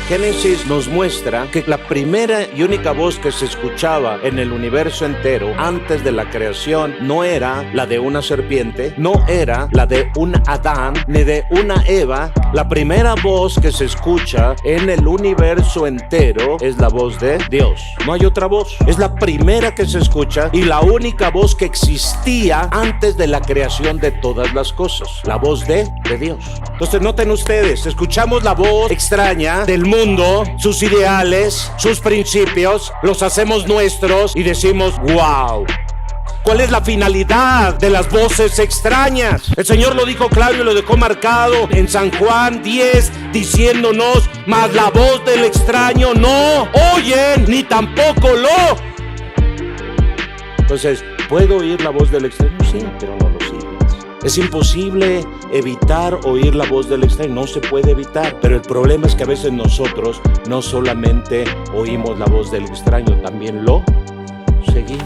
Génesis nos muestra que la primera y única voz que se escuchaba en el universo entero antes de la creación no era la de una serpiente, no era la de un Adán ni de una Eva. La primera voz que se escucha en el universo entero es la voz de Dios. No hay otra voz. Es la primera que se escucha y la única voz que existía antes de la creación de todas las cosas. La voz de Dios. Entonces noten ustedes, escuchamos la voz extraña del mundo, sus ideales, sus principios, los hacemos nuestros y decimos wow. ¿Cuál es la finalidad de las voces extrañas? El Señor lo dijo claro y lo dejó marcado en San Juan 10, diciéndonos: mas la voz del extraño no oyen, ni tampoco lo. Entonces, ¿puedo oír la voz del extraño? Sí, pero no lo sigues. Es imposible evitar oír la voz del extraño, no se puede evitar. Pero el problema es que a veces nosotros no solamente oímos la voz del extraño, también lo seguimos.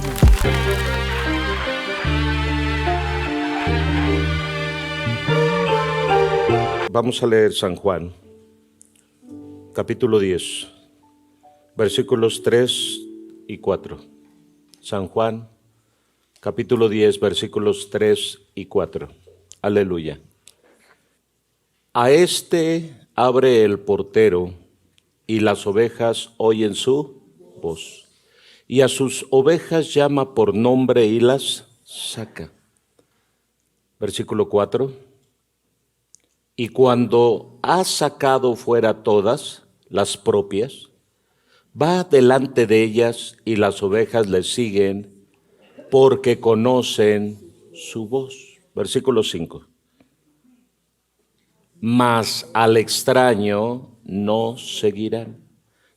Vamos a leer San Juan, capítulo 10, versículos 3 y 4. San Juan, capítulo 10, versículos 3 y 4. Aleluya. A este abre el portero, y las ovejas oyen su voz. Y a sus ovejas llama por nombre y las saca. Versículo 4. Y cuando ha sacado fuera todas las propias, va delante de ellas y las ovejas le siguen porque conocen su voz. Versículo 5. Mas al extraño no seguirán,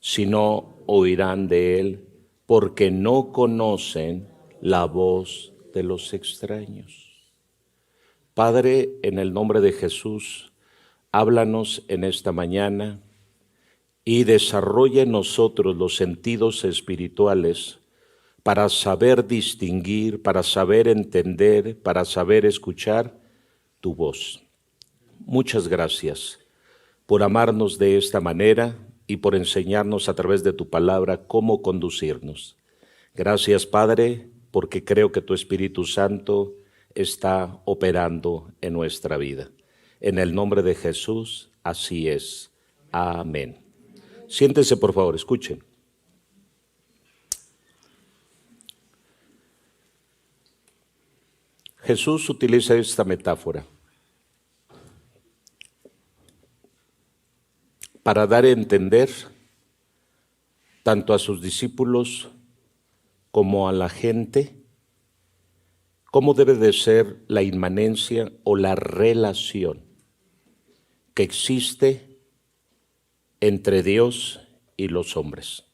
sino oirán de él, porque no conocen la voz de los extraños. Padre, en el nombre de Jesús, háblanos en esta mañana y desarrolla en nosotros los sentidos espirituales para saber distinguir, para saber entender, para saber escuchar tu voz. Muchas gracias por amarnos de esta manera y por enseñarnos a través de tu palabra cómo conducirnos. Gracias, Padre, porque creo que tu Espíritu Santo está operando en nuestra vida. En el nombre de Jesús, así es. Amén. Siéntense, por favor, escuchen. Jesús utiliza esta metáfora para dar a entender tanto a sus discípulos como a la gente cómo debe de ser la inmanencia o la relación que existe entre Dios y los hombres.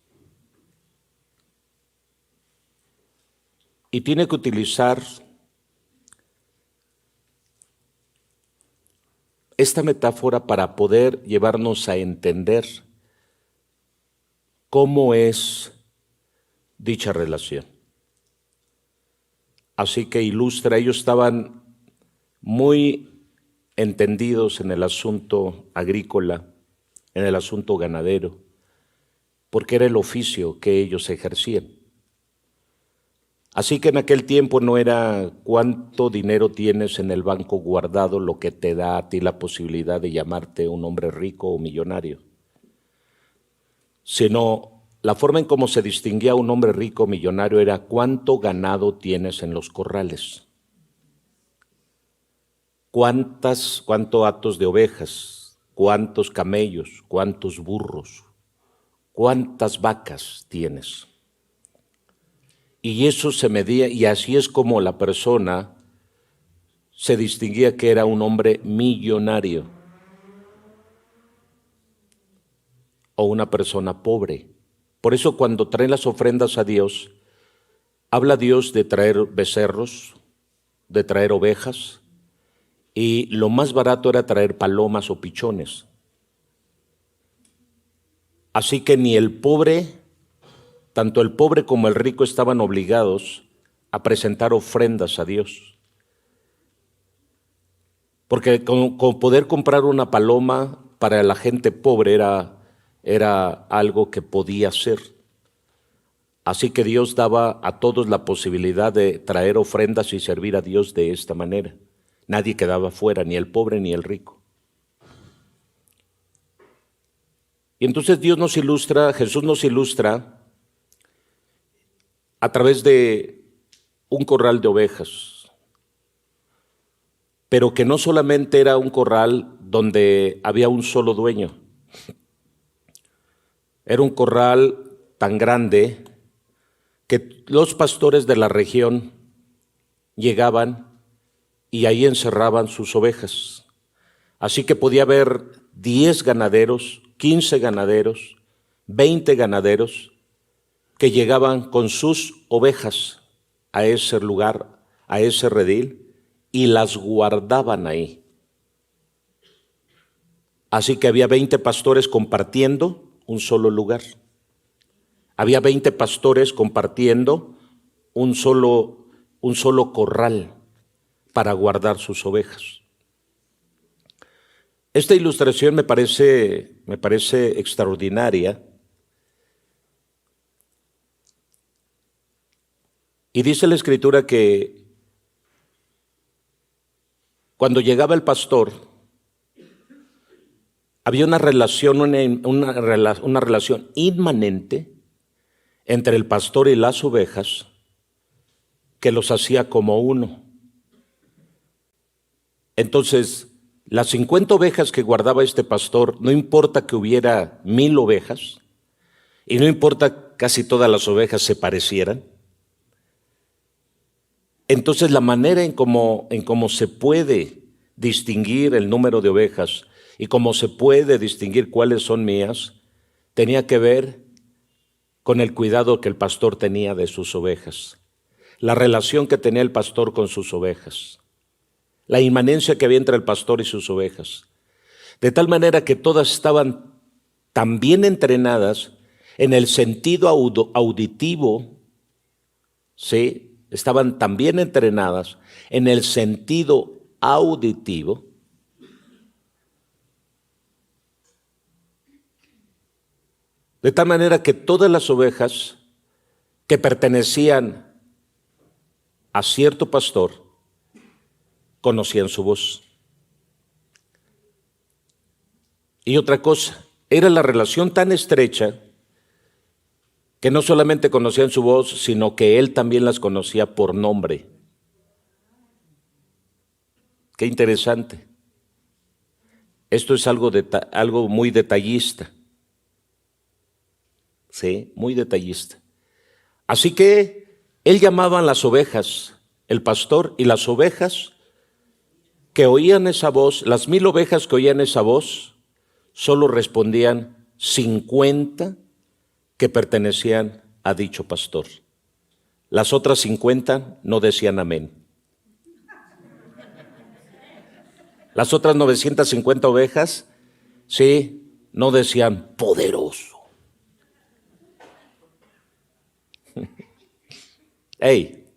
Y tiene que utilizar esta metáfora para poder llevarnos a entender cómo es dicha relación. Así que ilustra, ellos estaban muy entendidos en el asunto agrícola, en el asunto ganadero, porque era el oficio que ellos ejercían. Así que en aquel tiempo no era cuánto dinero tienes en el banco guardado lo que te da a ti la posibilidad de llamarte un hombre rico o millonario, sino la forma en cómo se distinguía un hombre rico o millonario era cuánto ganado tienes en los corrales, cuántos hatos de ovejas, cuántos camellos, cuántos burros, cuántas vacas tienes. Y eso se medía, y así es como la persona se distinguía que era un hombre millonario o una persona pobre. Por eso cuando traen las ofrendas a Dios, habla Dios de traer becerros, de traer ovejas, y lo más barato era traer palomas o pichones. Así que ni el pobre, tanto el pobre como el rico estaban obligados a presentar ofrendas a Dios. Porque con poder comprar una paloma para la gente pobre era era algo que podía ser. Así que Dios daba a todos la posibilidad de traer ofrendas y servir a Dios de esta manera. Nadie quedaba fuera, ni el pobre ni el rico. Y entonces Jesús nos ilustra a través de un corral de ovejas, pero que no solamente era un corral donde había un solo dueño, era un corral tan grande que los pastores de la región llegaban y ahí encerraban sus ovejas. Así que podía haber 10 ganaderos, 15 ganaderos, 20 ganaderos que llegaban con sus ovejas a ese lugar, a ese redil, y las guardaban ahí. Así que había 20 pastores compartiendo un solo lugar. Había 20 pastores compartiendo un solo corral para guardar sus ovejas. Esta ilustración me parece extraordinaria. Y dice la Escritura que cuando llegaba el pastor, había una relación inmanente entre el pastor y las ovejas que los hacía como uno. Entonces, las 50 ovejas que guardaba este pastor, no importa que hubiera 1000 ovejas, y no importa casi todas las ovejas se parecieran, entonces la manera en cómo se puede distinguir el número de ovejas y cómo se puede distinguir cuáles son mías, tenía que ver con el cuidado que el pastor tenía de sus ovejas, la relación que tenía el pastor con sus ovejas, la inmanencia que había entre el pastor y sus ovejas, de tal manera que todas estaban tan bien entrenadas en el sentido auditivo, ¿sí? Estaban tan bien entrenadas en el sentido auditivo de tal manera que todas las ovejas que pertenecían a cierto pastor conocían su voz. Y otra cosa, era la relación tan estrecha que no solamente conocían su voz, sino que él también las conocía por nombre. Qué interesante. Esto es algo muy detallista. Sí, muy detallista. Así que él llamaba a las ovejas, el pastor, y las ovejas que oían esa voz, las 1000 ovejas que oían esa voz, solo respondían 50 que pertenecían a dicho pastor. Las otras 50 no decían amén. Las otras 950 ovejas, sí, no decían poderoso. Hey,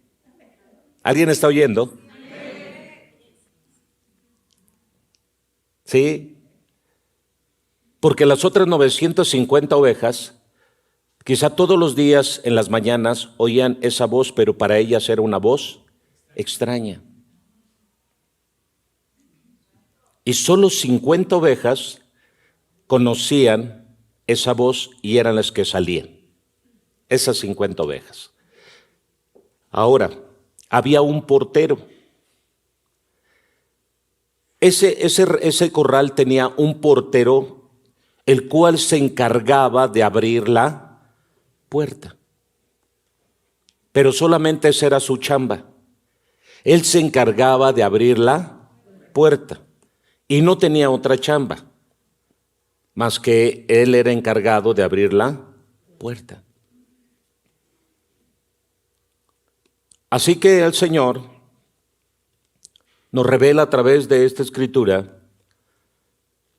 ¿alguien está oyendo? Sí, porque las otras 950 ovejas, quizá todos los días en las mañanas oían esa voz, pero para ellas era una voz extraña. Y solo 50 ovejas conocían esa voz y eran las que salían. Esas 50 ovejas. Ahora, había un portero. Ese corral tenía un portero, el cual se encargaba de abrir la puerta. Pero solamente esa era su chamba. Él se encargaba de abrir la puerta y no tenía otra chamba, más que él era encargado de abrir la puerta. Así que el Señor nos revela a través de esta escritura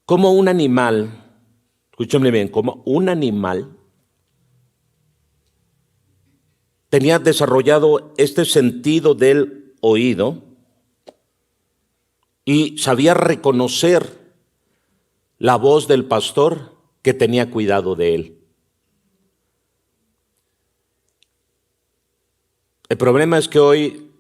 cómo un animal, escúchenme bien, como un animal tenía desarrollado este sentido del oído y sabía reconocer la voz del pastor que tenía cuidado de él. El problema es que hoy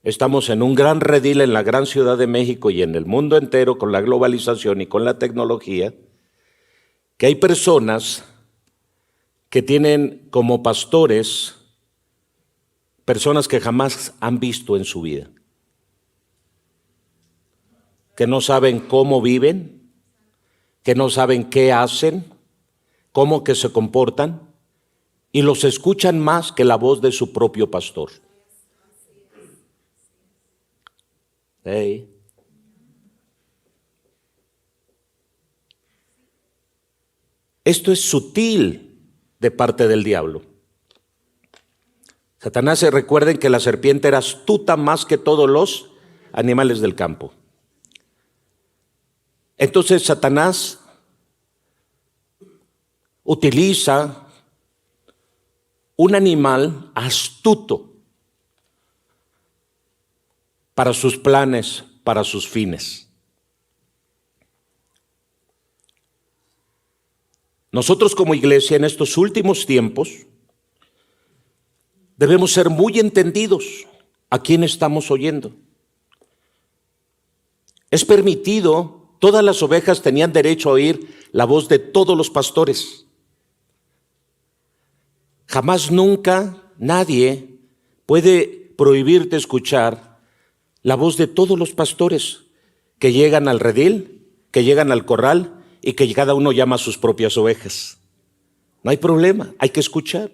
estamos en un gran redil en la gran Ciudad de México y en el mundo entero con la globalización y con la tecnología, que hay personas que tienen como pastores personas que jamás han visto en su vida, que no saben cómo viven, que no saben qué hacen, cómo que se comportan, y los escuchan más que la voz de su propio pastor. Hey. Esto es sutil de parte del diablo. Satanás, recuerden que la serpiente era astuta más que todos los animales del campo. Entonces Satanás utiliza un animal astuto para sus planes, para sus fines. Nosotros como iglesia en estos últimos tiempos debemos ser muy entendidos a quién estamos oyendo. Es permitido, todas las ovejas tenían derecho a oír la voz de todos los pastores. Jamás nunca nadie puede prohibirte escuchar la voz de todos los pastores que llegan al redil, que llegan al corral y que cada uno llama a sus propias ovejas. No hay problema, hay que escuchar.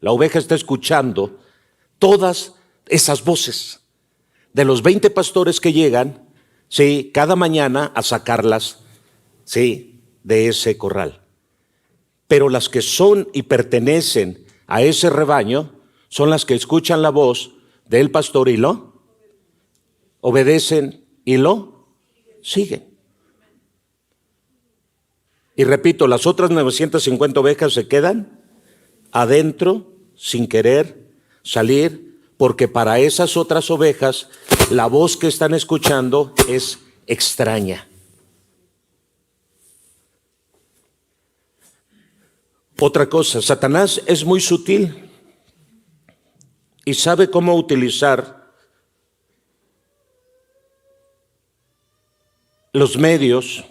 La oveja está escuchando todas esas voces de los 20 pastores que llegan, sí, cada mañana a sacarlas, sí, de ese corral. Pero las que son y pertenecen a ese rebaño son las que escuchan la voz del pastor y lo obedecen y lo siguen. Y repito, las otras 950 ovejas se quedan adentro sin querer salir, porque para esas otras ovejas la voz que están escuchando es extraña. Otra cosa, Satanás es muy sutil y sabe cómo utilizar los medios,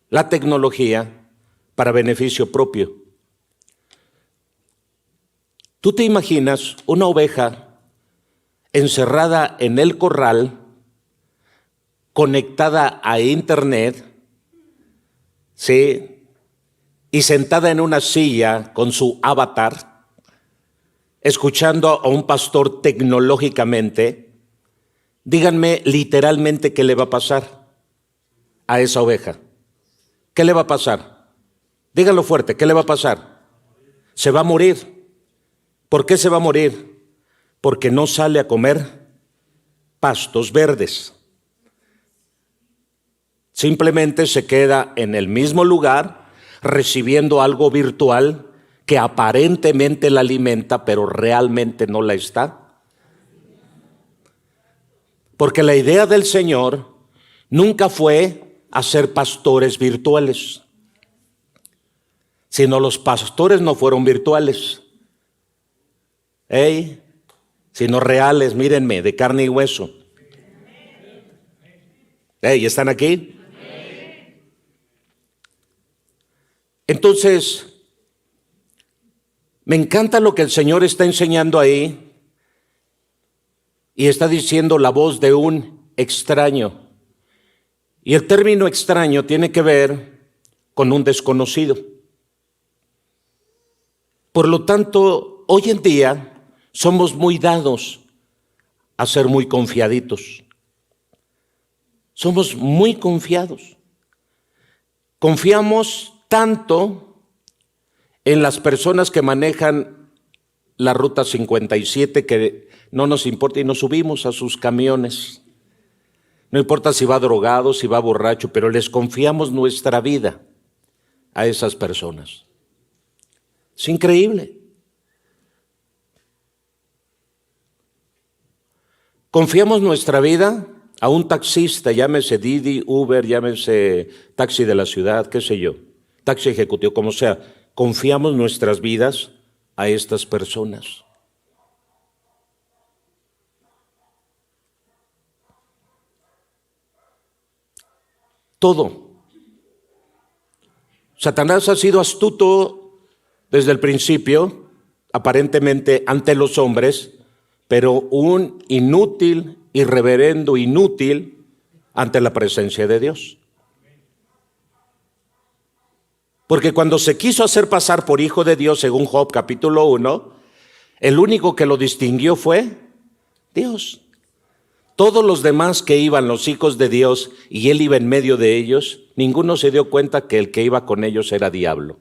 la tecnología para beneficio propio. ¿Tú te imaginas una oveja encerrada en el corral, conectada a internet, sí, y sentada en una silla con su avatar, escuchando a un pastor tecnológicamente? Díganme literalmente qué le va a pasar a esa oveja. ¿Qué le va a pasar? Díganlo fuerte, ¿qué le va a pasar? Se va a morir. ¿Por qué se va a morir? Porque no sale a comer pastos verdes. Simplemente se queda en el mismo lugar recibiendo algo virtual que aparentemente la alimenta, pero realmente no la está. Porque la idea del Señor nunca fue hacer pastores virtuales, sino los pastores no fueron virtuales, sino reales, mírenme, de carne y hueso. ¿Están aquí? Entonces, me encanta lo que el Señor está enseñando ahí, y está diciendo la voz de un extraño. Y el término extraño tiene que ver con un desconocido. Por lo tanto, hoy en día somos muy dados a ser muy confiaditos. Somos muy confiados. Confiamos tanto en las personas que manejan la ruta 57 que no nos importa y nos subimos a sus camiones. No importa si va drogado, si va borracho, pero les confiamos nuestra vida a esas personas. Es increíble. Confiamos nuestra vida a a un taxista, llámese Didi, Uber, llámese taxi de la ciudad, qué sé yo, taxi ejecutivo, como sea, confiamos nuestras vidas a estas personas. Todo. Satanás ha sido astuto desde el principio, aparentemente ante los hombres, pero un inútil, irreverendo inútil ante la presencia de Dios. Porque cuando se quiso hacer pasar por hijo de Dios, según Job capítulo 1, el único que lo distinguió fue Dios. Todos los demás que iban, los hijos de Dios, y él iba en medio de ellos, ninguno se dio cuenta que el que iba con ellos era diablo.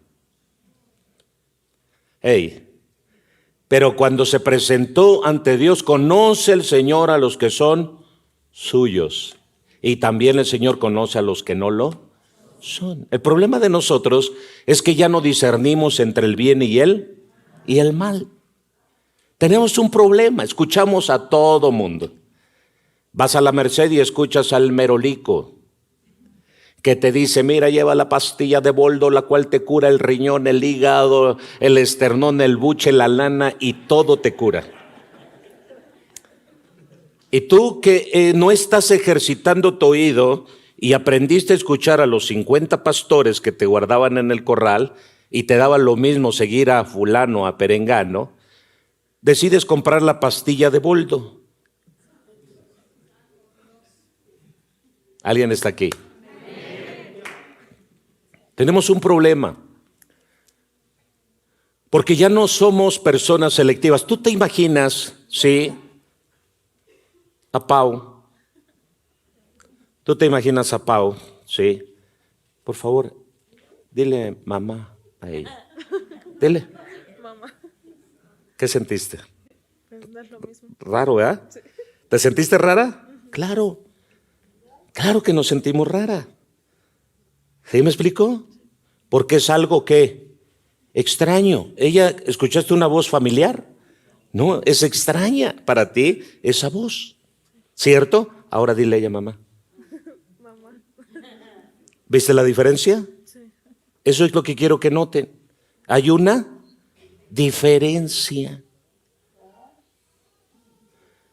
Pero cuando se presentó ante Dios, conoce el Señor a los que son suyos, y también el Señor conoce a los que no lo son. El problema de nosotros es que ya no discernimos entre el bien y el mal. Tenemos un problema, escuchamos a todo mundo. Vas a la Merced y escuchas al merolico que te dice, mira, lleva la pastilla de boldo, la cual te cura el riñón, el hígado, el esternón, el buche, la lana, y todo te cura. Y tú que no estás ejercitando tu oído y aprendiste a escuchar a los 50 pastores que te guardaban en el corral y te daban lo mismo seguir a fulano, a perengano, decides comprar la pastilla de boldo. ¿Alguien está aquí? Tenemos un problema, porque ya no somos personas selectivas. ¿Tú te imaginas, sí, a Pau? ¿Tú te imaginas a Pau? Sí. Por favor, dile mamá a ella. Dile. Mamá. ¿Qué sentiste? Pues no es lo mismo. Raro, ¿verdad? Sí. ¿Te sentiste rara? Claro. Claro que nos sentimos rara. ¿Sí me explico? Porque es algo que extraño. ¿Escuchaste una voz familiar? No, es extraña para ti esa voz. ¿Cierto? Ahora dile a ella mamá. Mamá. ¿Viste la diferencia? Sí. Eso es lo que quiero que noten. Hay una diferencia.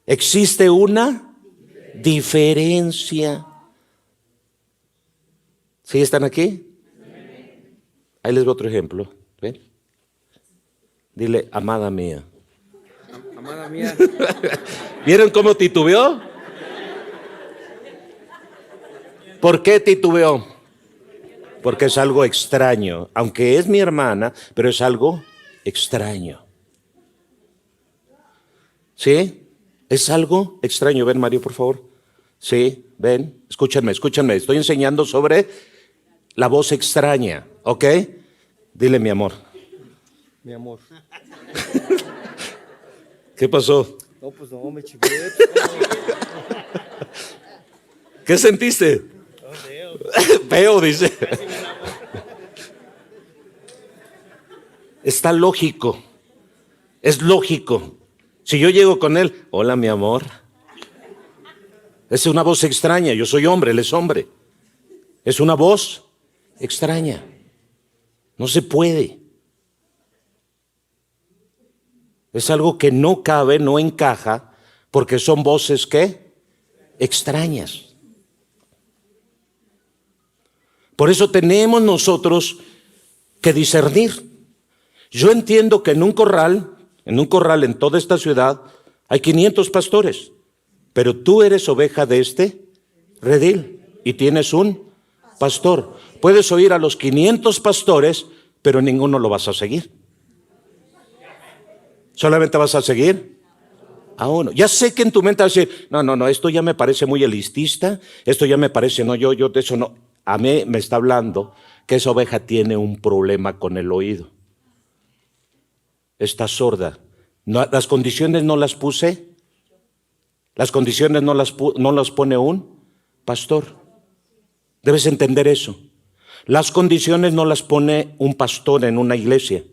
Existe una diferencia. ¿Sí están aquí? Ahí les doy otro ejemplo. ¿Ven? Dile, amada mía. Amada mía. ¿Vieron cómo titubeó? ¿Por qué titubeó? Porque es algo extraño. Aunque es mi hermana, pero es algo extraño. ¿Sí? Es algo extraño. Ven, Mario, por favor. Sí, ven. Escúchenme. Estoy enseñando sobre la voz extraña, ¿ok? Dile, mi amor. Mi amor. ¿Qué pasó? No, pues no, me chivé. ¿Qué sentiste? Feo, dice. Está lógico. Es lógico. Si yo llego con él, hola, mi amor. Es una voz extraña. Yo soy hombre, él es hombre. Es una voz extraña. No se puede. Es algo que no cabe, no encaja, porque son voces ¿qué? Extrañas. Por eso tenemos nosotros que discernir. Yo entiendo que en un corral en toda esta ciudad hay 500 pastores, pero tú eres oveja de este redil y tienes un pastor. Puedes oír a los 500 pastores, pero ninguno lo vas a seguir. ¿Solamente vas a seguir a uno? Ya sé que en tu mente vas a decir, no, esto ya me parece muy elitista, esto ya me parece, no, yo de eso no. A mí me está hablando que esa oveja tiene un problema con el oído. Está sorda. No, las condiciones no las puse. Las condiciones no las pone un pastor. Debes entender eso. Las condiciones no las pone un pastor en una iglesia.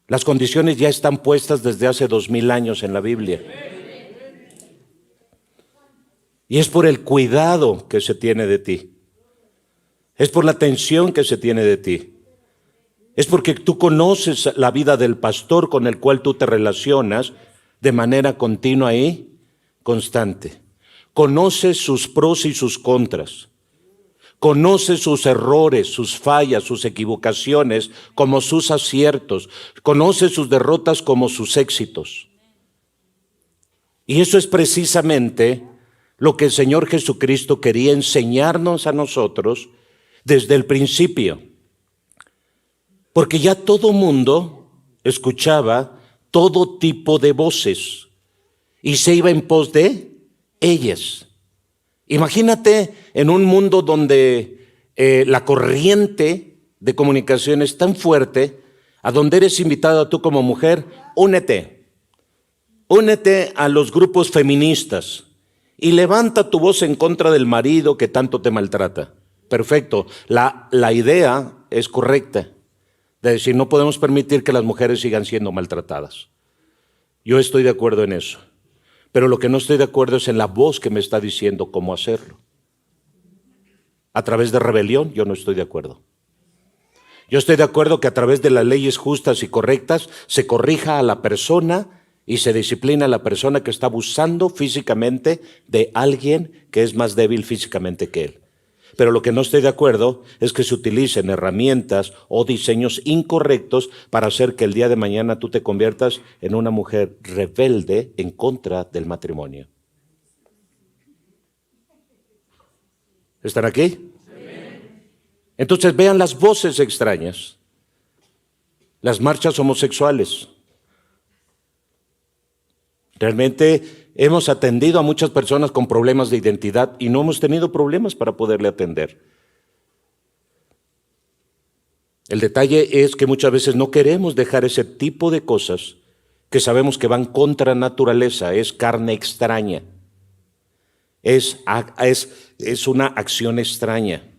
Las condiciones ya están puestas desde hace 2000 años en la Biblia. Y es por el cuidado que se tiene de ti. Es por la atención que se tiene de ti. Es porque tú conoces la vida del pastor con el cual tú te relacionas de manera continua y constante. Conoces sus pros y sus contras. Conoces sus errores, sus fallas, sus equivocaciones como sus aciertos. Conoces sus derrotas como sus éxitos. Y eso es precisamente lo que el Señor Jesucristo quería enseñarnos a nosotros desde el principio. Porque ya todo mundo escuchaba todo tipo de voces y se iba en pos de ellas. Imagínate en un mundo donde la corriente de comunicación es tan fuerte, a donde eres invitada tú como mujer, únete a los grupos feministas y levanta tu voz en contra del marido que tanto te maltrata. Perfecto, la idea es correcta, de decir, no podemos permitir que las mujeres sigan siendo maltratadas. Yo estoy de acuerdo en eso. Pero lo que no estoy de acuerdo es en la voz que me está diciendo cómo hacerlo. A través de rebelión, yo no estoy de acuerdo. Yo estoy de acuerdo que a través de las leyes justas y correctas se corrija a la persona y se disciplina a la persona que está abusando físicamente de alguien que es más débil físicamente que él. Pero lo que no estoy de acuerdo es que se utilicen herramientas o diseños incorrectos para hacer que el día de mañana tú te conviertas en una mujer rebelde en contra del matrimonio. ¿Están aquí? Entonces vean las voces extrañas, las marchas homosexuales. Realmente hemos atendido a muchas personas con problemas de identidad y no hemos tenido problemas para poderle atender. El detalle es que muchas veces no queremos dejar ese tipo de cosas que sabemos que van contra naturaleza, es carne extraña, es una acción extraña,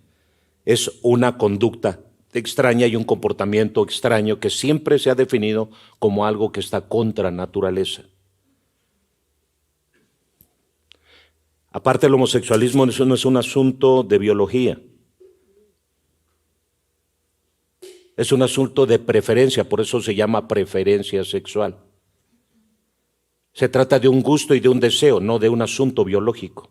es una conducta extraña y un comportamiento extraño que siempre se ha definido como algo que está contra naturaleza. Aparte, el homosexualismo eso no es un asunto de biología. Es un asunto de preferencia, por eso se llama preferencia sexual. Se trata de un gusto y de un deseo, no de un asunto biológico.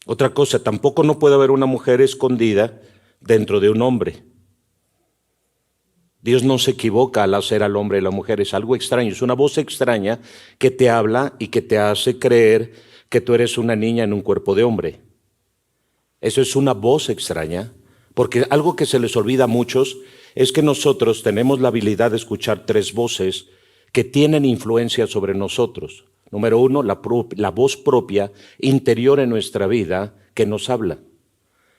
Otra cosa, tampoco no puede haber una mujer escondida dentro de un hombre. Dios no se equivoca al hacer al hombre y la mujer, es algo extraño, es una voz extraña que te habla y que te hace creer que tú eres una niña en un cuerpo de hombre. Eso es una voz extraña, porque algo que se les olvida a muchos es que nosotros tenemos la habilidad de escuchar tres voces que tienen influencia sobre nosotros. Número uno, la voz propia interior en nuestra vida que nos habla.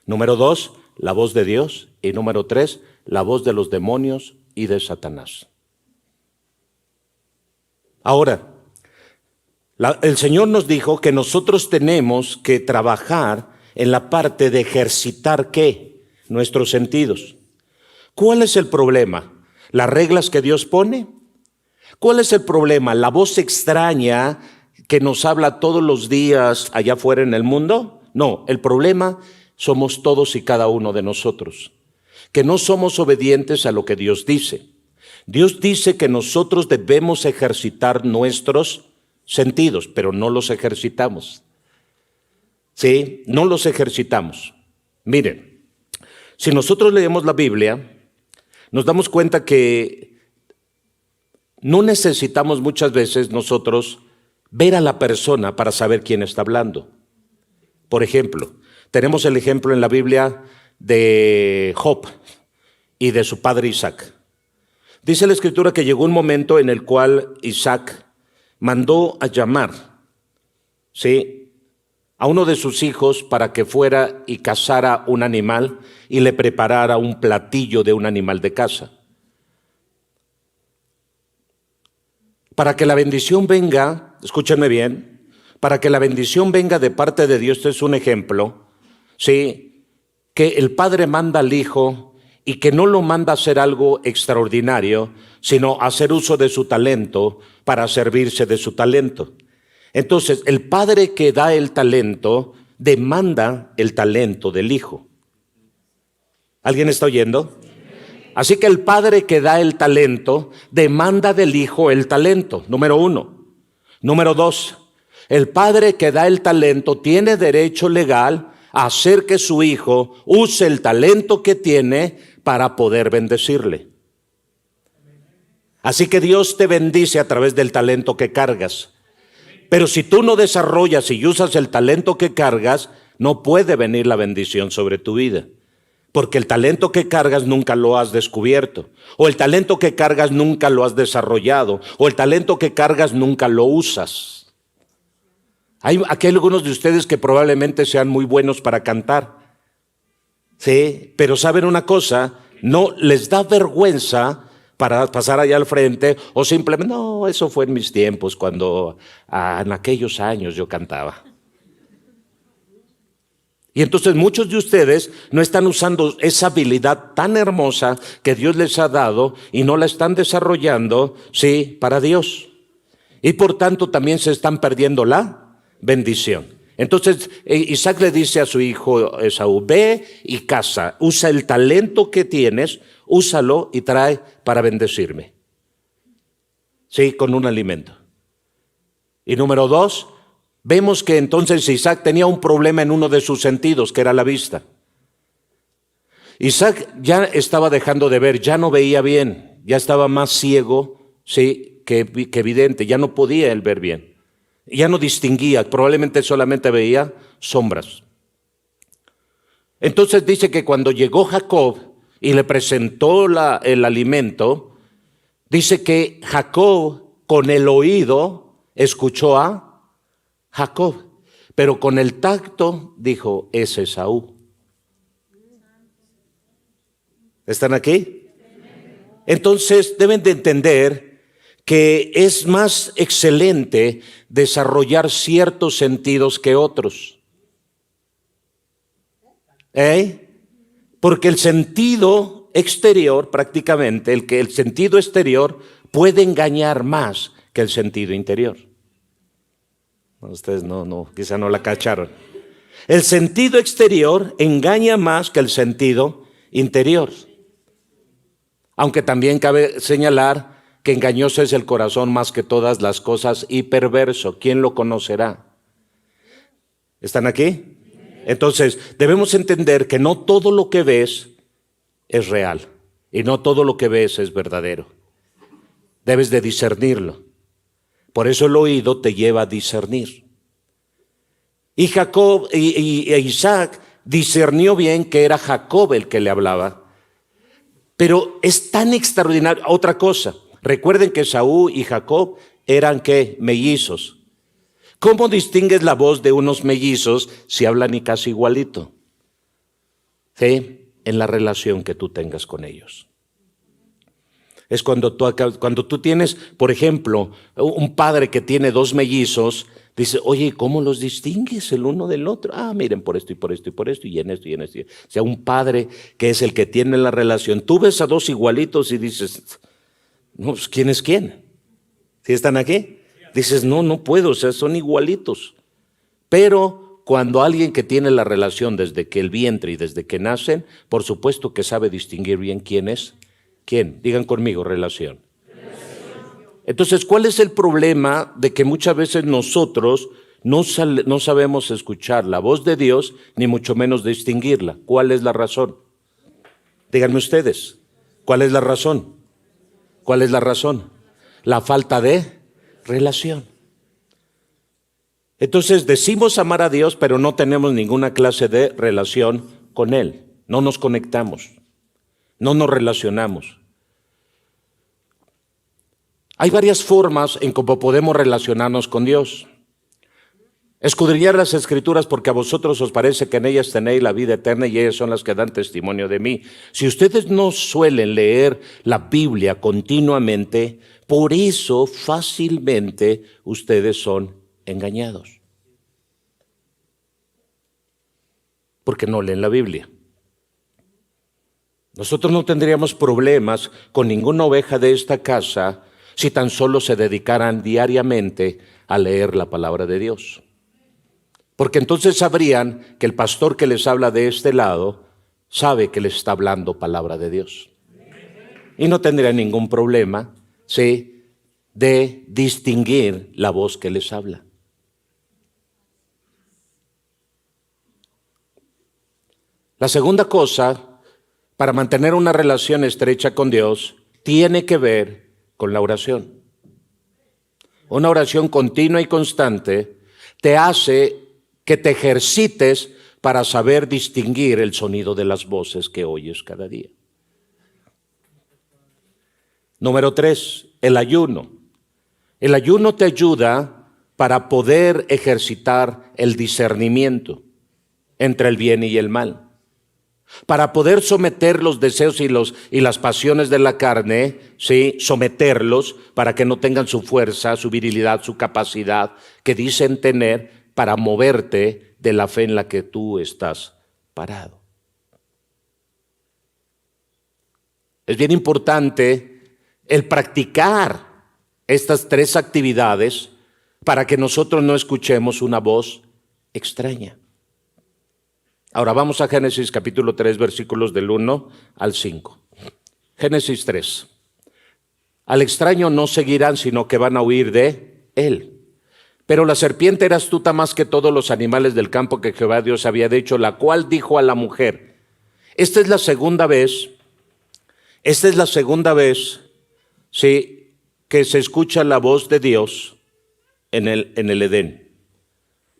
Número dos, la voz de Dios. Y número tres, la voz de los demonios y de Satanás. Ahora, el Señor nos dijo que nosotros tenemos que trabajar en la parte de ejercitar ¿qué? Nuestros sentidos. ¿Cuál es el problema? ¿Las reglas que Dios pone? ¿Cuál es el problema? ¿La voz extraña que nos habla todos los días allá afuera en el mundo? No, el problema somos todos y cada uno de nosotros, que no somos obedientes a lo que Dios dice. Dios dice que nosotros debemos ejercitar nuestros sentidos, pero no los ejercitamos. ¿Sí? No los ejercitamos. Miren, si nosotros leemos la Biblia, nos damos cuenta que no necesitamos muchas veces nosotros ver a la persona para saber quién está hablando. Por ejemplo, tenemos el ejemplo en la Biblia de Job y de su padre Isaac. Dice la Escritura que llegó un momento en el cual Isaac mandó a llamar, ¿sí?, a uno de sus hijos para que fuera y cazara un animal y le preparara un platillo de un animal de caza. Para que la bendición venga, escúchenme bien, para que la bendición venga de parte de Dios, este es un ejemplo, ¿sí?, que el padre manda al hijo y que no lo manda a hacer algo extraordinario, sino a hacer uso de su talento para servirse de su talento. Entonces, el padre que da el talento demanda el talento del hijo. ¿Alguien está oyendo? Así que el padre que da el talento demanda del hijo el talento, número 1. Número 2, el padre que da el talento tiene derecho legal a hacer que su hijo use el talento que tiene para poder bendecirle. Así que Dios te bendice a través del talento que cargas. Pero si tú no desarrollas y usas el talento que cargas, no puede venir la bendición sobre tu vida. Porque el talento que cargas nunca lo has descubierto. O el talento que cargas nunca lo has desarrollado. O el talento que cargas nunca lo usas. Aquí hay algunos de ustedes que probablemente sean muy buenos para cantar. Sí, pero ¿saben una cosa? No les da vergüenza para pasar allá al frente, o simplemente, no, eso fue en mis tiempos, cuando en aquellos años yo cantaba. Y entonces muchos de ustedes no están usando esa habilidad tan hermosa que Dios les ha dado y no la están desarrollando, sí, para Dios. Y por tanto también se están perdiendo la bendición. Entonces Isaac le dice a su hijo Esaú, ve y caza, usa el talento que tienes, úsalo y trae para bendecirme. Sí, con un alimento. Y número 2, vemos que entonces Isaac tenía un problema en uno de sus sentidos, que era la vista. Isaac ya estaba dejando de ver, ya no veía bien, ya estaba más ciego, sí, que evidente, ya no podía él ver bien. Ya no distinguía, probablemente solamente veía sombras. Entonces dice que cuando llegó Jacob y le presentó el alimento, dice que Jacob con el oído escuchó a Jacob, pero con el tacto dijo, es Esaú. ¿Están aquí? Entonces deben de entender que es más excelente desarrollar ciertos sentidos que otros. Porque el sentido exterior, prácticamente, el sentido exterior puede engañar más que el sentido interior. Ustedes quizá no la cacharon. El sentido exterior engaña más que el sentido interior. Aunque también cabe señalar que engañoso es el corazón más que todas las cosas y perverso. ¿Quién lo conocerá? ¿Están aquí? Entonces, debemos entender que no todo lo que ves es real y no todo lo que ves es verdadero. Debes de discernirlo. Por eso el oído te lleva a discernir. Y Jacob e Isaac discernió bien que era Jacob el que le hablaba. Pero es tan extraordinario. Otra cosa. Recuerden que Esaú y Jacob eran ¿qué? Mellizos. ¿Cómo distingues la voz de unos mellizos si hablan y casi igualito? ¿Sí? En la relación que tú tengas con ellos. Es cuando tú tienes, por ejemplo, un padre que tiene 2 mellizos, dice, oye, ¿cómo los distingues el uno del otro? Miren, por esto y por esto y por esto y en esto y en esto. O sea, un padre que es el que tiene la relación. Tú ves a 2 igualitos y dices, no, pues, ¿quién es quién? ¿Sí están aquí? Dices, no puedo, o sea, son igualitos. Pero cuando alguien que tiene la relación desde que el vientre y desde que nacen, por supuesto que sabe distinguir bien quién es quién. Digan conmigo, relación. Entonces, ¿cuál es el problema de que muchas veces nosotros no sabemos escuchar la voz de Dios, ni mucho menos distinguirla? ¿Cuál es la razón? Díganme ustedes, ¿cuál es la razón? ¿Cuál es la razón? La falta de relación. Entonces decimos amar a Dios, pero no tenemos ninguna clase de relación con Él. No nos conectamos, no nos relacionamos. Hay varias formas en cómo podemos relacionarnos con Dios. Escudriñar las Escrituras porque a vosotros os parece que en ellas tenéis la vida eterna y ellas son las que dan testimonio de mí. Si ustedes no suelen leer la Biblia continuamente, por eso fácilmente ustedes son engañados. Porque no leen la Biblia. Nosotros no tendríamos problemas con ninguna oveja de esta casa si tan solo se dedicaran diariamente a leer la palabra de Dios. Porque entonces sabrían que el pastor que les habla de este lado sabe que les está hablando palabra de Dios. Y no tendría ningún problema, ¿sí?, de distinguir la voz que les habla. La segunda cosa, para mantener una relación estrecha con Dios, tiene que ver con la oración. Una oración continua y constante te hace que te ejercites para saber distinguir el sonido de las voces que oyes cada día. Número 3, el ayuno. El ayuno te ayuda para poder ejercitar el discernimiento entre el bien y el mal, para poder someter los deseos y las pasiones de la carne, ¿sí?, someterlos para que no tengan su fuerza, su virilidad, su capacidad que dicen tener para moverte de la fe en la que tú estás parado. Es bien importante el practicar estas 3 actividades para que nosotros no escuchemos una voz extraña. Ahora vamos a Génesis capítulo 3, versículos del 1 al 5. Génesis 3. Al extraño no seguirán, sino que van a huir de él. Pero la serpiente era astuta más que todos los animales del campo que Jehová Dios había hecho, la cual dijo a la mujer. Esta es la segunda vez, sí, que se escucha la voz de Dios en el Edén.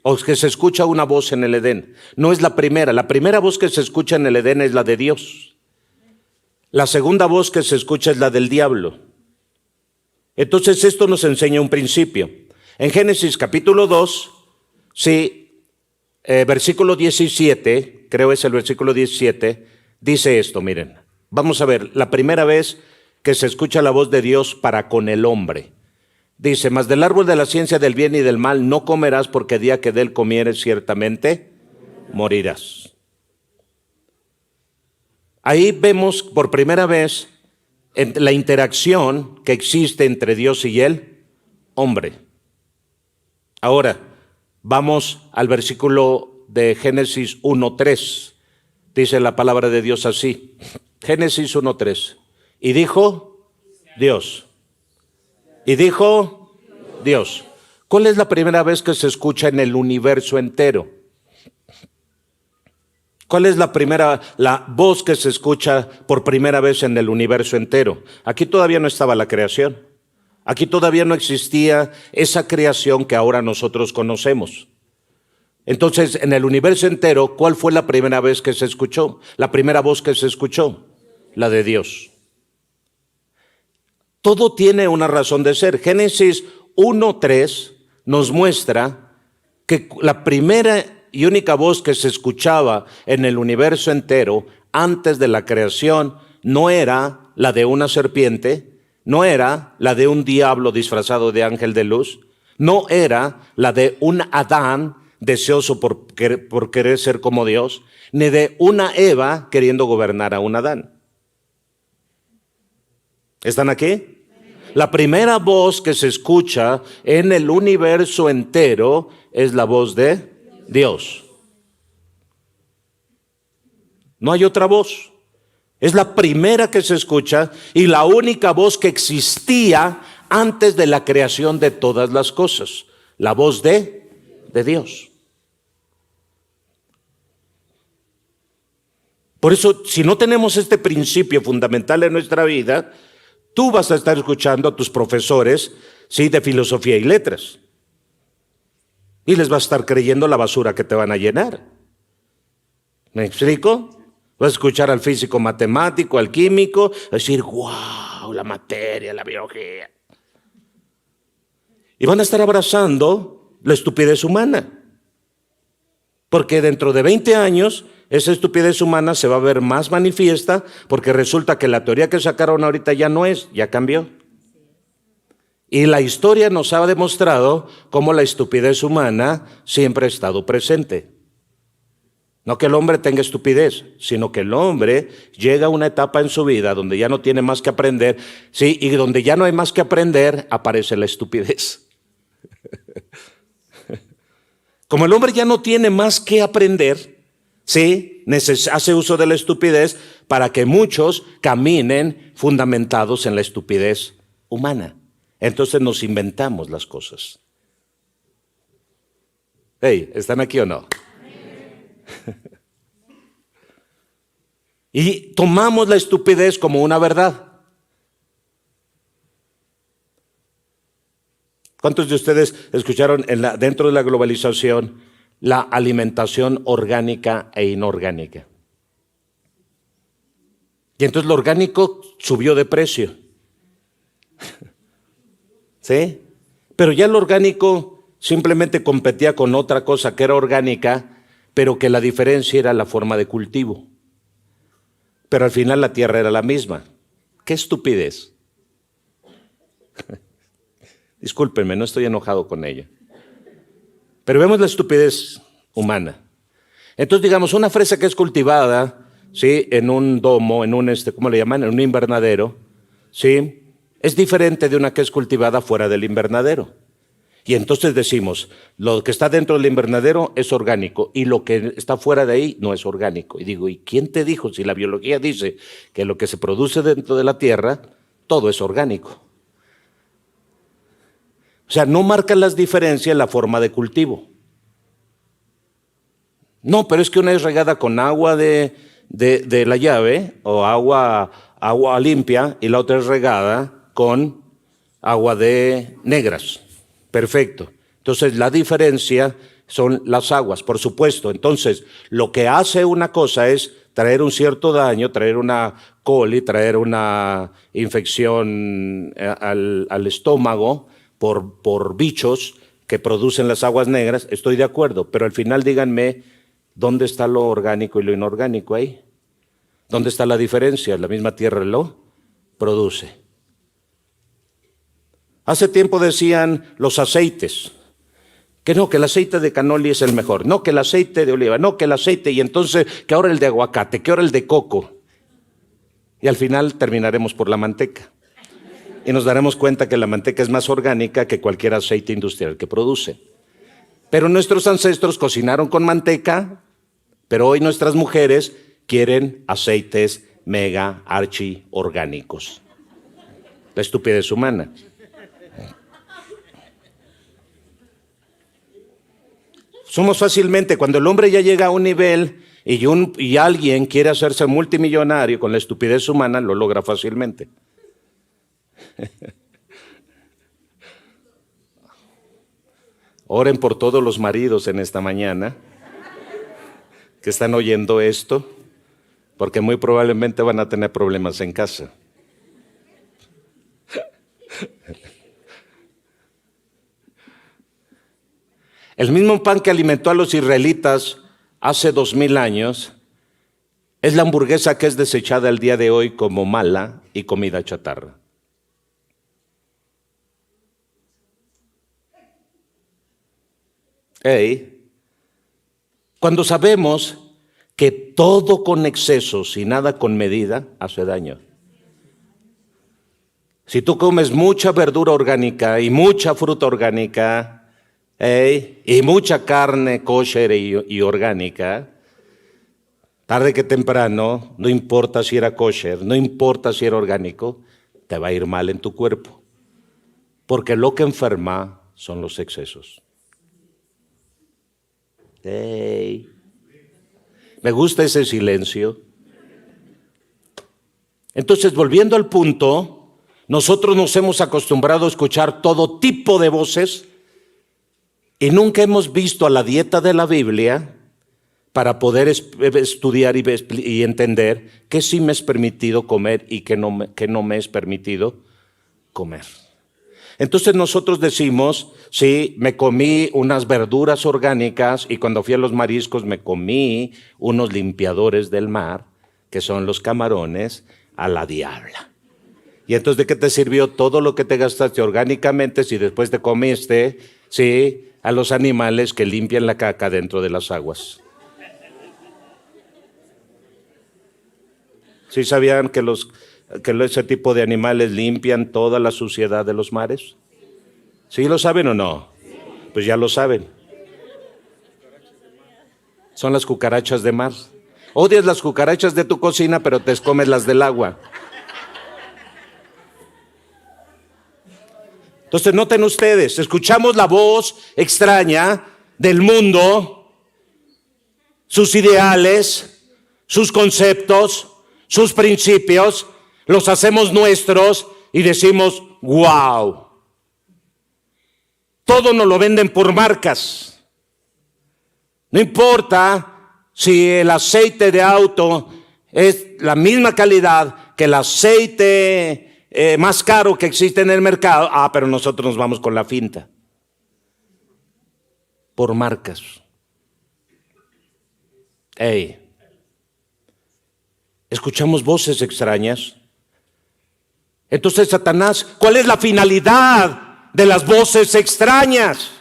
O que se escucha una voz en el Edén. No es la primera voz que se escucha en el Edén es la de Dios. La segunda voz que se escucha es la del diablo. Entonces esto nos enseña un principio. En Génesis capítulo 2, sí, versículo 17, creo es el versículo 17, dice esto, miren. Vamos a ver, la primera vez que se escucha la voz de Dios para con el hombre. Dice, mas del árbol de la ciencia del bien y del mal no comerás, porque día que de él comieres ciertamente morirás. Ahí vemos por primera vez la interacción que existe entre Dios y el hombre. Ahora, vamos al versículo de Génesis 1:3. Dice la palabra de Dios así. Génesis 1:3. Y dijo Dios. Y dijo Dios. ¿Cuál es la primera vez que se escucha en el universo entero? ¿Cuál es la voz que se escucha por primera vez en el universo entero? Aquí todavía no estaba la creación. Aquí todavía no existía esa creación que ahora nosotros conocemos. Entonces, en el universo entero, ¿cuál fue la primera vez que se escuchó? La primera voz que se escuchó, la de Dios. Todo tiene una razón de ser. Génesis 1:3 nos muestra que la primera y única voz que se escuchaba en el universo entero antes de la creación no era la de una serpiente, no era la de un diablo disfrazado de ángel de luz, no era la de un Adán deseoso por querer ser como Dios, ni de una Eva queriendo gobernar a un Adán. ¿Están aquí? La primera voz que se escucha en el universo entero es la voz de Dios. No hay otra voz. Es la primera que se escucha y la única voz que existía antes de la creación de todas las cosas. La voz de Dios. Por eso, si no tenemos este principio fundamental en nuestra vida, tú vas a estar escuchando a tus profesores, ¿sí?, de filosofía y letras. Y les vas a estar creyendo la basura que te van a llenar. ¿Me explico? Vas a escuchar al físico matemático, al químico, decir, wow, la materia, la biología. Y van a estar abrazando la estupidez humana. Porque dentro de 20 años, esa estupidez humana se va a ver más manifiesta, porque resulta que la teoría que sacaron ahorita ya no es, ya cambió. Y la historia nos ha demostrado cómo la estupidez humana siempre ha estado presente. No que el hombre tenga estupidez, sino que el hombre llega a una etapa en su vida donde ya no tiene más que aprender, ¿sí? Y donde ya no hay más que aprender, aparece la estupidez. Como el hombre ya no tiene más que aprender, ¿sí? Hace uso de la estupidez para que muchos caminen fundamentados en la estupidez humana. Entonces nos inventamos las cosas. Hey, ¿están aquí o no? Y tomamos la estupidez como una verdad. ¿Cuántos de ustedes escucharon dentro de la globalización la alimentación orgánica e inorgánica? Y entonces lo orgánico subió de precio. ¿Sí? Pero ya lo orgánico simplemente competía con otra cosa que era orgánica, pero que la diferencia era la forma de cultivo. Pero al final la tierra era la misma. ¡Qué estupidez! Discúlpenme, no estoy enojado con ella. Pero vemos la estupidez humana. Entonces, digamos, una fresa que es cultivada, ¿sí?, en un domo, en un, ¿cómo le llaman?, en un invernadero, ¿sí?, es diferente de una que es cultivada fuera del invernadero. Y entonces decimos, lo que está dentro del invernadero es orgánico y lo que está fuera de ahí no es orgánico. Y digo, ¿y quién te dijo? Si la biología dice que lo que se produce dentro de la tierra, todo es orgánico. O sea, no marcan las diferencias en la forma de cultivo. No, pero es que una es regada con agua de la llave o agua limpia y la otra es regada con agua de negras. Perfecto. Entonces la diferencia son las aguas, por supuesto. Entonces lo que hace una cosa es traer un cierto daño, traer una coli, traer una infección al estómago por bichos que producen las aguas negras. Estoy de acuerdo, pero al final díganme, ¿dónde está lo orgánico y lo inorgánico ahí? ¿Dónde está la diferencia? La misma tierra lo produce. Hace tiempo decían los aceites, que no, que el aceite de canoli es el mejor, no, que el aceite de oliva, no, que el aceite, y entonces que ahora el de aguacate, que ahora el de coco. Y al final terminaremos por la manteca. Y nos daremos cuenta que la manteca es más orgánica que cualquier aceite industrial que produce. Pero nuestros ancestros cocinaron con manteca, pero hoy nuestras mujeres quieren aceites mega archi orgánicos. La estupidez humana. Somos fácilmente, cuando el hombre ya llega a un nivel y alguien quiere hacerse multimillonario con la estupidez humana, lo logra fácilmente. Oren por todos los maridos en esta mañana que están oyendo esto, porque muy probablemente van a tener problemas en casa. El mismo pan que alimentó a los israelitas hace 2000 años es la hamburguesa que es desechada el día de hoy como mala y comida chatarra. Cuando sabemos que todo con excesos y nada con medida hace daño. Si tú comes mucha verdura orgánica y mucha fruta orgánica, y mucha carne kosher y orgánica, tarde que temprano, no importa si era kosher, no importa si era orgánico, te va a ir mal en tu cuerpo. Porque lo que enferma son los excesos. Me gusta ese silencio. Entonces, volviendo al punto, nosotros nos hemos acostumbrado a escuchar todo tipo de voces y nunca hemos visto a la dieta de la Biblia para poder estudiar y entender qué sí me es permitido comer y qué no me es permitido comer. Entonces nosotros decimos, sí, me comí unas verduras orgánicas y cuando fui a los mariscos me comí unos limpiadores del mar, que son los camarones, a la diabla. Y entonces, ¿de qué te sirvió todo lo que te gastaste orgánicamente si después te comiste, sí, a los animales que limpian la caca dentro de las aguas? ¿Sí sabían que ese tipo de animales limpian toda la suciedad de los mares? ¿Sí lo saben o no? Pues ya lo saben. Son las cucarachas de mar. Odias las cucarachas de tu cocina, pero te comes las del agua. Entonces noten ustedes, escuchamos la voz extraña del mundo, sus ideales, sus conceptos, sus principios, los hacemos nuestros y decimos, wow. Todo nos lo venden por marcas. No importa si el aceite de auto es la misma calidad que el aceite más caro que existe en el mercado. Pero nosotros nos vamos con la finta. Por marcas. Escuchamos voces extrañas. Entonces, Satanás, ¿cuál es la finalidad de las voces extrañas?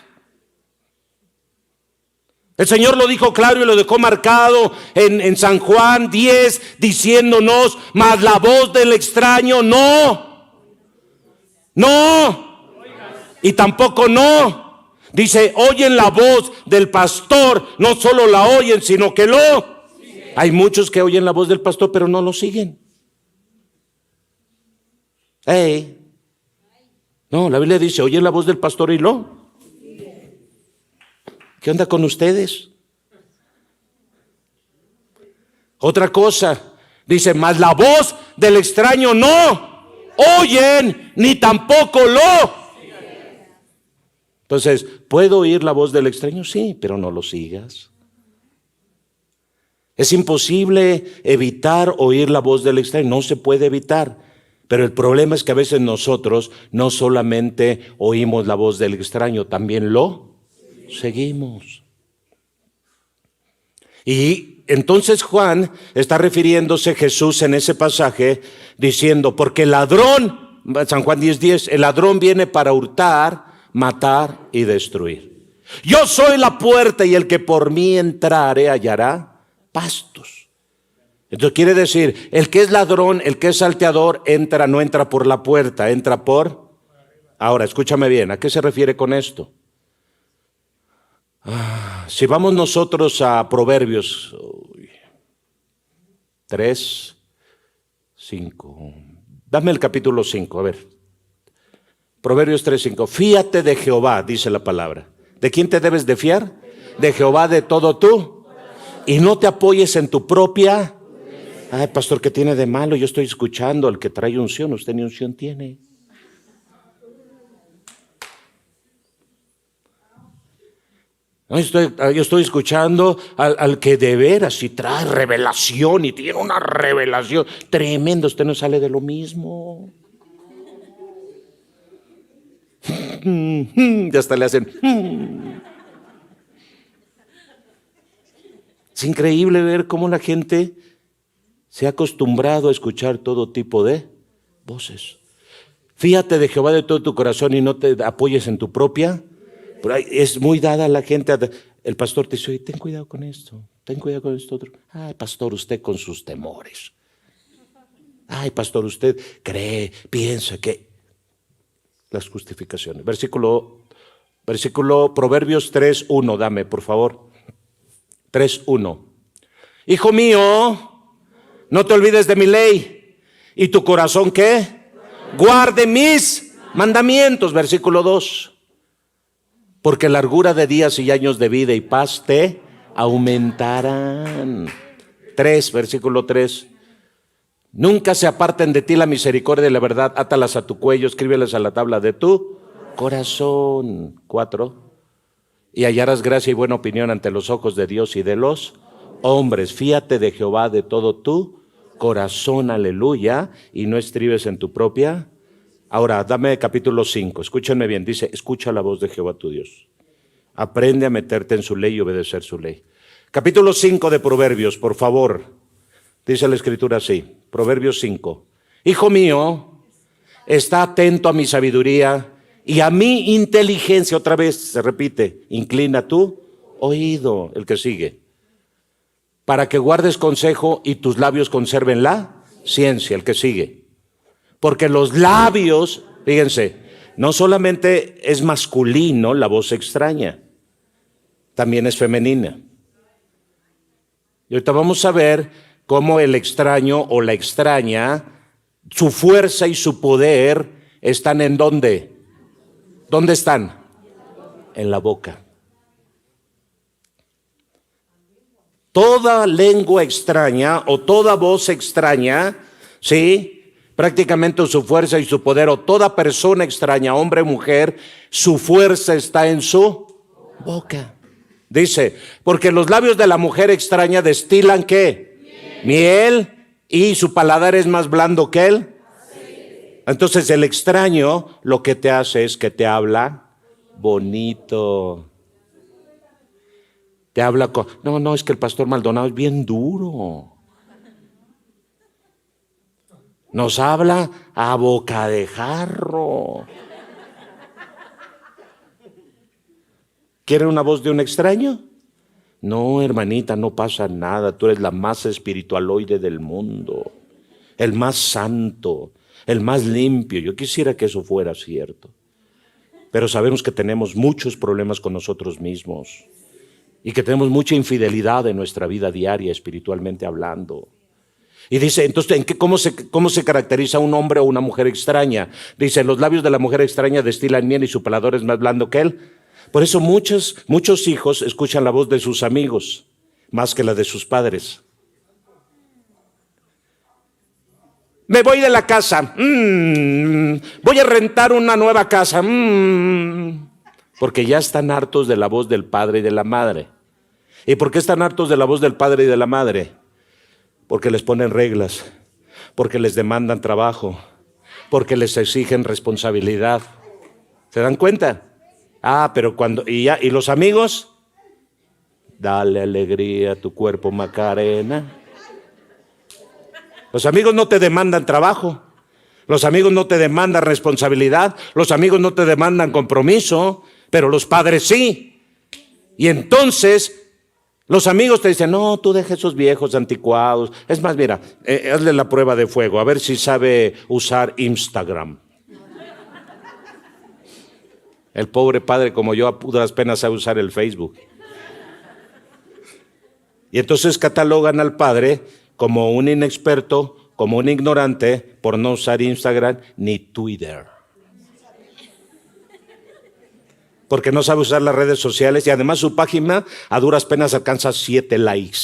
El Señor lo dijo claro y lo dejó marcado en San Juan 10, diciéndonos, mas la voz del extraño no, y tampoco no. Dice, oyen la voz del pastor, no solo la oyen, sino que lo. Hay muchos que oyen la voz del pastor, pero no lo siguen. No, la Biblia dice, oyen la voz del pastor y lo. ¿Qué onda con ustedes? Otra cosa, dice, mas la voz del extraño no oyen, ni tampoco lo. Entonces, ¿puedo oír la voz del extraño? Sí, pero no lo sigas. Es imposible evitar oír la voz del extraño, no se puede evitar. Pero el problema es que a veces nosotros no solamente oímos la voz del extraño, también lo seguimos. Y entonces Juan está refiriéndose Jesús en ese pasaje diciendo, porque el ladrón, San Juan 10:10, el ladrón viene para hurtar, matar y destruir. Yo soy la puerta y el que por mí entrare hallará pastos. Entonces quiere decir, el que es ladrón, el que es salteador, no entra por la puerta, entra por. Ahora, escúchame bien, ¿a qué se refiere con esto? Si vamos nosotros a Proverbios 3, 5. Dame el capítulo 5, a ver. Proverbios 3, 5. Fíate de Jehová, dice la palabra. ¿De quién te debes de fiar? De Jehová de todo tú. Y no te apoyes en tu propia. Ay, pastor, ¿qué tiene de malo? Yo estoy escuchando al que trae unción. Usted ni unción tiene. Yo estoy escuchando al que de veras si trae revelación y tiene una revelación tremenda. Usted no sale de lo mismo. Ya hasta le hacen. Es increíble ver cómo la gente se ha acostumbrado a escuchar todo tipo de voces. Fíjate de Jehová de todo tu corazón y no te apoyes en tu propia. Pero es muy dada a la gente. El pastor te dice, oye, ten cuidado con esto, ten cuidado con esto otro. Ay, pastor, usted con sus temores. Ay, pastor, usted cree, piensa que. Las justificaciones. Versículo Proverbios 3:1, dame, por favor. 3:1. Hijo mío, no te olvides de mi ley. ¿Y tu corazón qué? Guarde mis mandamientos. Versículo 2. Porque largura de días y años de vida y paz te aumentarán. 3, versículo 3. Nunca se aparten de ti la misericordia y la verdad, átalas a tu cuello, escríbelas a la tabla de tu corazón. 4. Y hallarás gracia y buena opinión ante los ojos de Dios y de los hombres. Fíate de Jehová de todo tu corazón, aleluya, y no estribes en tu propia. Ahora, dame capítulo 5, escúchenme bien, dice, escucha la voz de Jehová tu Dios. Aprende a meterte en su ley y obedecer su ley. Capítulo 5 de Proverbios, por favor. Dice la escritura así, Proverbios 5. Hijo mío, está atento a mi sabiduría y a mi inteligencia. Otra vez se repite, inclina tu oído, el que sigue. Para que guardes consejo y tus labios conserven la ciencia, el que sigue. Porque los labios, fíjense, no solamente es masculino la voz extraña, también es femenina. Y ahorita vamos a ver cómo el extraño o la extraña, su fuerza y su poder están ¿en dónde? ¿Dónde están? En la boca. Toda lengua extraña o toda voz extraña, ¿sí? Prácticamente su fuerza y su poder, o toda persona extraña, hombre o mujer, su fuerza está en su boca. Dice, porque los labios de la mujer extraña destilan ¿qué? Miel, y su paladar es más blando que él. Entonces el extraño lo que te hace es que te habla bonito. Te habla con... No, es que el pastor Maldonado es bien duro. Nos habla a boca de jarro. ¿Quiere una voz de un extraño? No, hermanita, no pasa nada. Tú eres la más espiritualoide del mundo, el más santo, el más limpio. Yo quisiera que eso fuera cierto. Pero sabemos que tenemos muchos problemas con nosotros mismos y que tenemos mucha infidelidad en nuestra vida diaria, espiritualmente hablando. Y dice, entonces, ¿cómo se caracteriza un hombre o una mujer extraña? Dice, los labios de la mujer extraña destilan miel y su paladar es más blando que él. Por eso muchos hijos escuchan la voz de sus amigos más que la de sus padres. Me voy de la casa. Voy a rentar una nueva casa. Porque ya están hartos de la voz del padre y de la madre. ¿Y por qué están hartos de la voz del padre y de la madre? Porque les ponen reglas, porque les demandan trabajo, porque les exigen responsabilidad. ¿Se dan cuenta? Pero ¿y los amigos? Dale alegría a tu cuerpo, Macarena. Los amigos no te demandan trabajo, los amigos no te demandan responsabilidad, los amigos no te demandan compromiso, pero los padres sí. Y entonces los amigos te dicen, no, tú deja esos viejos anticuados. Es más, mira, hazle la prueba de fuego, a ver si sabe usar Instagram. El pobre padre como yo a puras penas sabe usar el Facebook. Y entonces catalogan al padre como un inexperto, como un ignorante por no usar Instagram ni Twitter. Porque no sabe usar las redes sociales y además su página a duras penas alcanza 7 likes.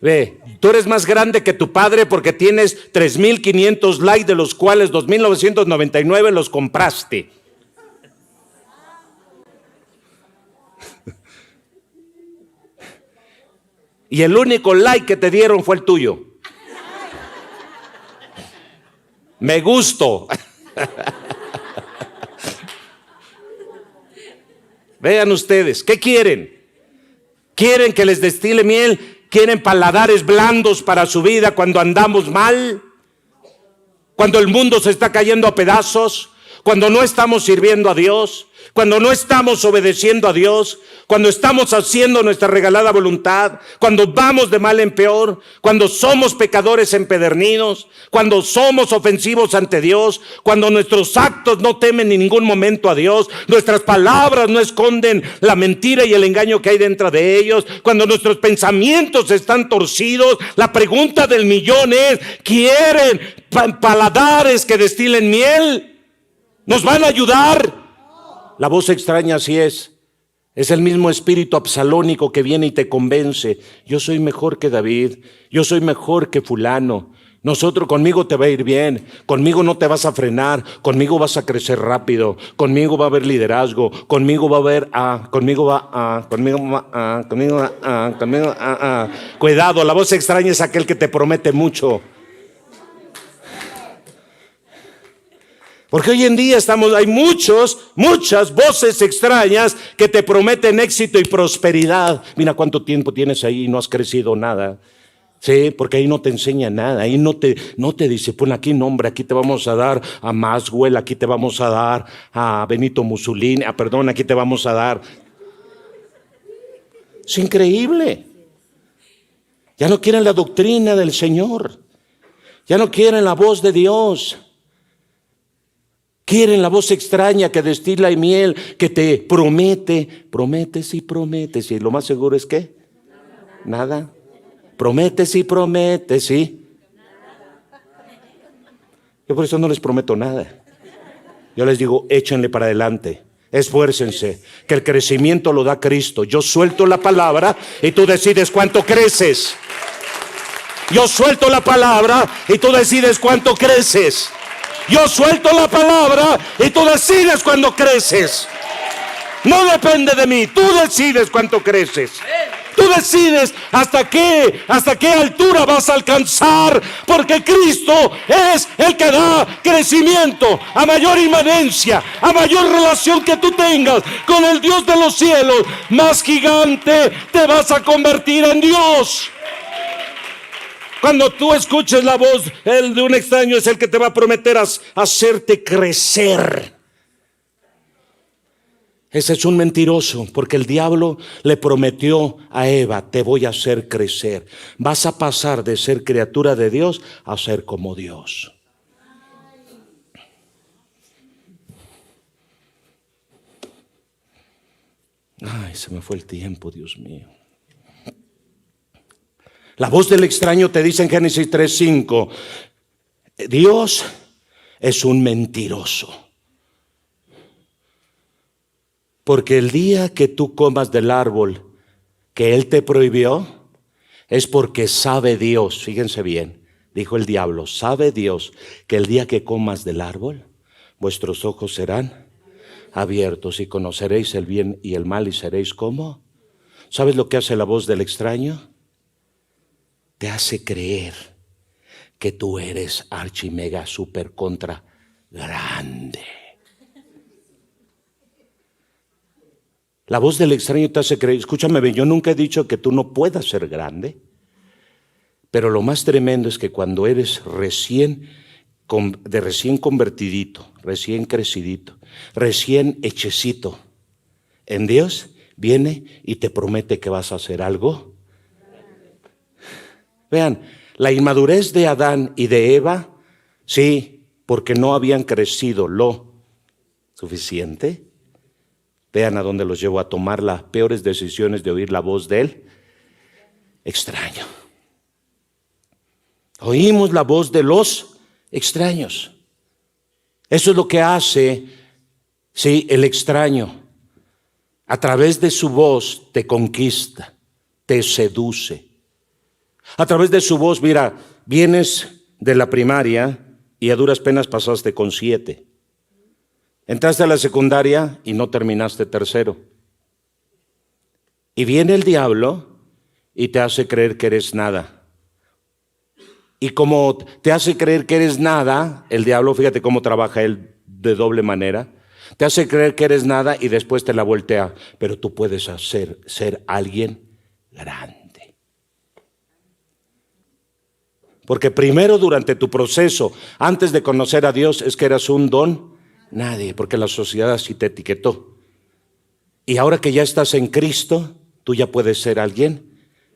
Ve, tú eres más grande que tu padre porque tienes 3,500 likes, de los cuales 2,999 los compraste. Y el único like que te dieron fue el tuyo. Me gustó. Vean ustedes, ¿qué quieren? ¿Quieren que les destile miel? ¿Quieren paladares blandos para su vida cuando andamos mal? Cuando el mundo se está cayendo a pedazos, cuando no estamos sirviendo a Dios, cuando no estamos obedeciendo a Dios, cuando estamos haciendo nuestra regalada voluntad, cuando vamos de mal en peor, cuando somos pecadores empedernidos, cuando somos ofensivos ante Dios, cuando nuestros actos no temen en ningún momento a Dios, nuestras palabras no esconden la mentira y el engaño que hay dentro de ellos, cuando nuestros pensamientos están torcidos. La pregunta del millón es, ¿quieren paladares que destilen miel? ¿Nos van a ayudar? La voz extraña así es el mismo espíritu absalónico que viene y te convence. Yo soy mejor que David, yo soy mejor que fulano. Conmigo te va a ir bien, conmigo no te vas a frenar, conmigo vas a crecer rápido, conmigo va a haber liderazgo, conmigo va a haber conmigo. Cuidado, la voz extraña es aquel que te promete mucho. Porque hoy en día hay muchas voces extrañas que te prometen éxito y prosperidad. Mira cuánto tiempo tienes ahí y no has crecido nada. Sí, porque ahí no te enseña nada, ahí no te dice, pon aquí nombre, aquí te vamos a dar a Maxwell, aquí te vamos a dar a Benito Mussolini, aquí te vamos a dar. Es increíble. Ya no quieren la doctrina del Señor, ya no quieren la voz de Dios. Quieren la voz extraña que destila miel, que te prometes y prometes. Y lo más seguro es que Nada. Prometes y prometes, ¿sí? Yo por eso no les prometo nada. Yo les digo, échenle para adelante. Esfuércense, que el crecimiento lo da Cristo. Yo suelto la palabra y tú decides cuánto creces. Yo suelto la palabra y tú decides cuánto creces. Yo suelto la palabra y tú decides cuándo creces. No depende de mí, tú decides cuánto creces. Tú decides hasta qué altura vas a alcanzar, porque Cristo es el que da crecimiento. A mayor inmanencia, a mayor relación que tú tengas con el Dios de los cielos, más gigante te vas a convertir en Dios. Cuando tú escuches la voz de un extraño, es el que te va a prometer hacerte crecer. Ese es un mentiroso, porque el diablo le prometió a Eva, te voy a hacer crecer. Vas a pasar de ser criatura de Dios a ser como Dios. Ay, se me fue el tiempo, Dios mío. La voz del extraño te dice en Génesis 3:5, Dios es un mentiroso. Porque el día que tú comas del árbol que Él te prohibió, es porque sabe Dios, fíjense bien, dijo el diablo, sabe Dios que el día que comas del árbol, vuestros ojos serán abiertos y conoceréis el bien y el mal y seréis como. ¿Sabes lo que hace la voz del extraño? Te hace creer que tú eres archi mega super contra grande. La voz del extraño te hace creer, escúchame bien, yo nunca he dicho que tú no puedas ser grande, pero lo más tremendo es que cuando eres recién convertidito, recién crecidito, recién hechecito en Dios, viene y te promete que vas a hacer algo. Vean, la inmadurez de Adán y de Eva, sí, porque no habían crecido lo suficiente. Vean a dónde los llevo a tomar las peores decisiones de oír la voz de él. Extraño. Oímos la voz de los extraños. Eso es lo que hace, sí, el extraño. A través de su voz te conquista, te seduce. A través de su voz, mira, vienes de la primaria y a duras penas pasaste con 7. Entraste a la secundaria y no terminaste tercero. Y viene el diablo y te hace creer que eres nada. Y como te hace creer que eres nada, el diablo, fíjate cómo trabaja él de doble manera. Te hace creer que eres nada y después te la voltea. Pero tú puedes ser alguien grande. Porque primero durante tu proceso, antes de conocer a Dios, es que eras un don nadie, porque la sociedad así te etiquetó. Y ahora que ya estás en Cristo, tú ya puedes ser alguien.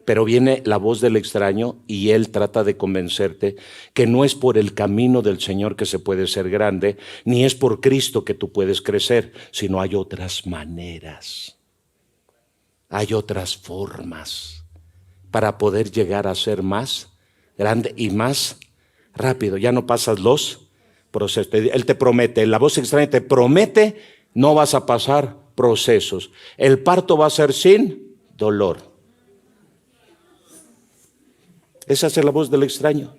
Pero viene la voz del extraño y él trata de convencerte que no es por el camino del Señor que se puede ser grande, ni es por Cristo que tú puedes crecer, sino hay otras maneras, hay otras formas para poder llegar a ser más grande y más rápido. Ya no pasas los procesos. Él te promete, la voz extraña te promete, no vas a pasar procesos. El parto va a ser sin dolor. Esa es la voz del extraño.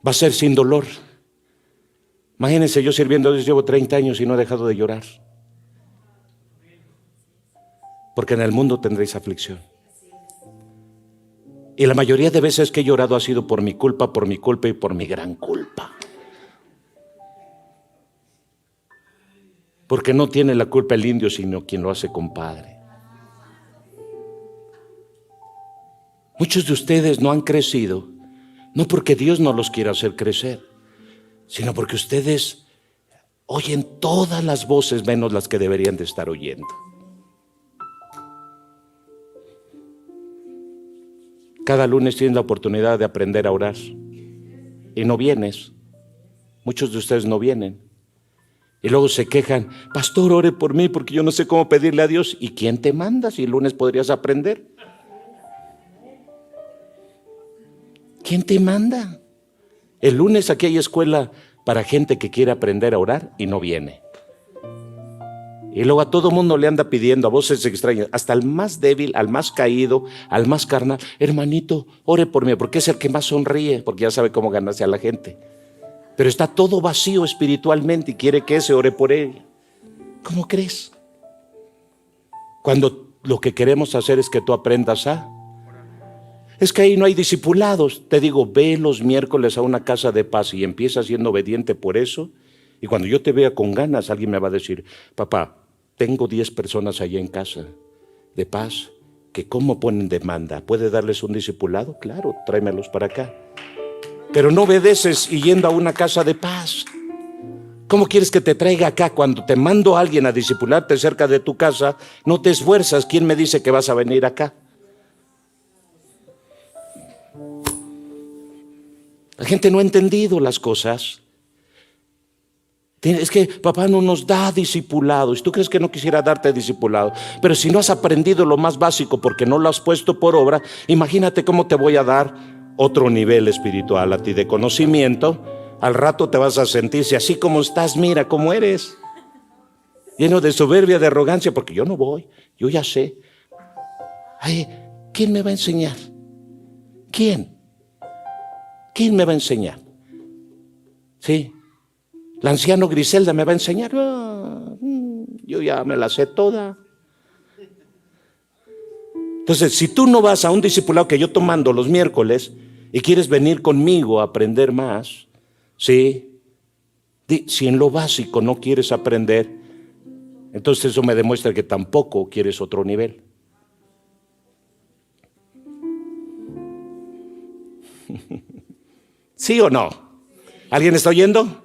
Va a ser sin dolor. Imagínense, yo sirviendo a Dios llevo 30 años y no he dejado de llorar. Porque en el mundo tendréis aflicción. Y la mayoría de veces que he llorado ha sido por mi culpa y por mi gran culpa. Porque no tiene la culpa el indio, sino quien lo hace compadre. Muchos de ustedes no han crecido, no porque Dios no los quiera hacer crecer, sino porque ustedes oyen todas las voces menos las que deberían de estar oyendo. Cada lunes tienes la oportunidad de aprender a orar y no vienes. Muchos de ustedes no vienen. Y luego se quejan, pastor, ore por mí porque yo no sé cómo pedirle a Dios. ¿Y quién te manda si el lunes podrías aprender? ¿Quién te manda? El lunes aquí hay escuela para gente que quiere aprender a orar y no viene. Y luego a todo mundo le anda pidiendo a voces extrañas, hasta al más débil, al más caído, al más carnal, hermanito, ore por mí, porque es el que más sonríe, porque ya sabe cómo ganarse a la gente. Pero está todo vacío espiritualmente y quiere que ese ore por él. ¿Cómo crees? Cuando lo que queremos hacer es que tú aprendas a... Es que ahí no hay discipulados. Te digo, ve los miércoles a una casa de paz y empieza siendo obediente por eso. Y cuando yo te vea con ganas, alguien me va a decir, papá, tengo 10 personas allá en casa de paz que cómo ponen demanda. ¿Puede darles un discipulado? Claro, tráemelos para acá. Pero no obedeces y yendo a una casa de paz. ¿Cómo quieres que te traiga acá? Cuando te mando a alguien a discipularte cerca de tu casa, no te esfuerzas. ¿Quién me dice que vas a venir acá? La gente no ha entendido las cosas. Es que papá no nos da discipulados. ¿Tú crees que no quisiera darte discipulado? Pero si no has aprendido lo más básico porque no lo has puesto por obra, imagínate cómo te voy a dar otro nivel espiritual a ti de conocimiento. Al rato te vas a sentirse así como estás, mira cómo eres, lleno de soberbia, de arrogancia, porque yo no voy, yo ya sé. Ay, ¿quién me va a enseñar? ¿Quién me va a enseñar? Sí, la anciano Griselda me va a enseñar. Yo ya me la sé toda. Entonces, si tú no vas a un discipulado que yo tomando los miércoles y quieres venir conmigo a aprender más, ¿sí? Si en lo básico no quieres aprender, entonces eso me demuestra que tampoco quieres otro nivel. ¿Sí o no? ¿Alguien está oyendo?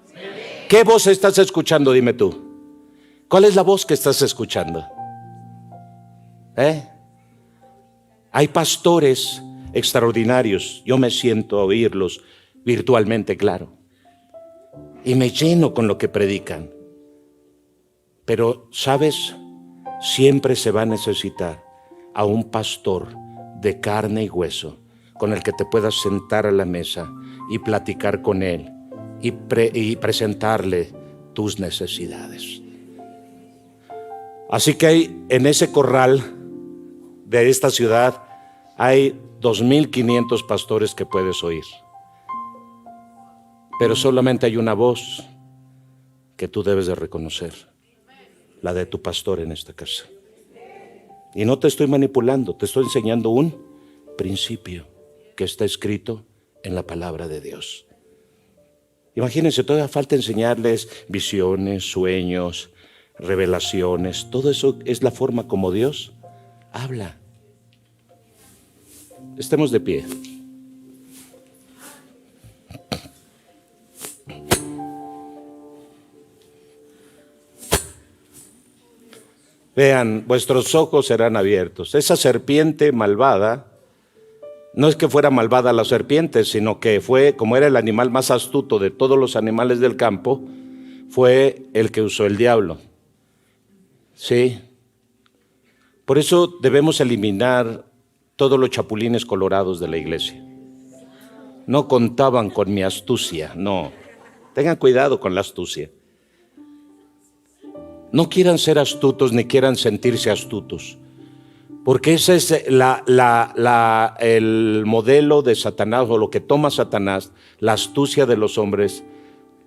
¿Qué voz estás escuchando? Dime tú. ¿Cuál es la voz que estás escuchando? Hay pastores extraordinarios. Yo me siento a oírlos virtualmente, claro. Y me lleno con lo que predican. Pero, ¿sabes? Siempre se va a necesitar a un pastor de carne y hueso con el que te puedas sentar a la mesa y platicar con él y presentarle tus necesidades. Así que hay, en ese corral de esta ciudad hay 2,500 pastores que puedes oír. Pero solamente hay una voz que tú debes de reconocer, la de tu pastor en esta casa. Y no te estoy manipulando, te estoy enseñando un principio que está escrito en la palabra de Dios. Imagínense, todavía falta enseñarles visiones, sueños, revelaciones. Todo eso es la forma como Dios habla. Estemos de pie. Vean, vuestros ojos serán abiertos. Esa serpiente malvada, no es que fuera malvada la serpiente, sino que fue, como era el animal más astuto de todos los animales del campo, fue el que usó el diablo. Sí. Por eso debemos eliminar todos los chapulines colorados de la iglesia. No contaban con mi astucia, no. Tengan cuidado con la astucia. No quieran ser astutos ni quieran sentirse astutos, porque ese es el modelo de Satanás, o lo que toma Satanás. La astucia de los hombres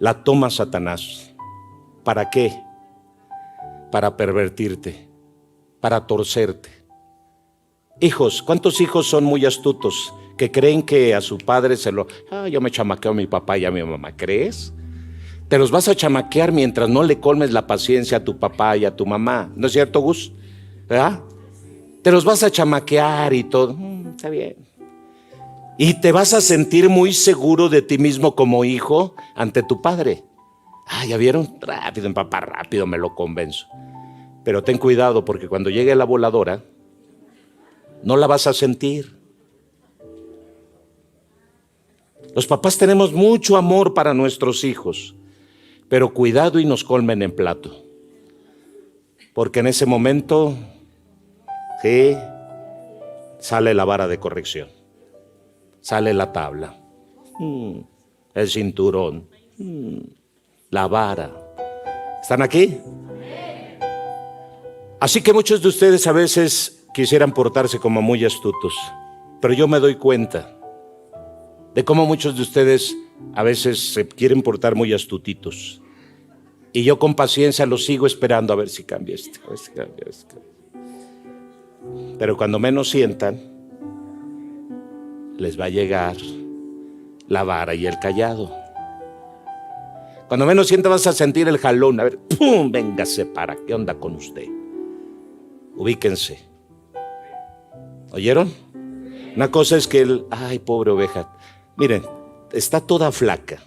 la toma Satanás. ¿Para qué? Para pervertirte, para torcerte. Hijos, ¿cuántos hijos son muy astutos que creen que a su padre yo me chamaqueo a mi papá y a mi mamá? ¿Crees? Te los vas a chamaquear mientras no le colmes la paciencia a tu papá y a tu mamá. ¿No es cierto, Gus? ¿Verdad? Te los vas a chamaquear y todo. Está bien. Y te vas a sentir muy seguro de ti mismo como hijo ante tu padre. ¿Ya vieron? Rápido, en papá, rápido me lo convenzo. Pero ten cuidado, porque cuando llegue la voladora, no la vas a sentir. Los papás tenemos mucho amor para nuestros hijos, pero cuidado y nos colmen en plato. Porque en ese momento, sí, sale la vara de corrección, sale la tabla, el cinturón, la vara. ¿Están aquí? Así que muchos de ustedes a veces quisieran portarse como muy astutos, pero yo me doy cuenta de cómo muchos de ustedes a veces se quieren portar muy astutitos. Y yo con paciencia los sigo esperando a ver si cambia esto. Pero cuando menos sientan, les va a llegar la vara y el cayado. Cuando menos sientan vas a sentir el jalón. A ver, ¡pum! Véngase para, ¿qué onda con usted? Ubíquense. ¿Oyeron? Una cosa es que ay, pobre oveja. Miren, está toda flaca,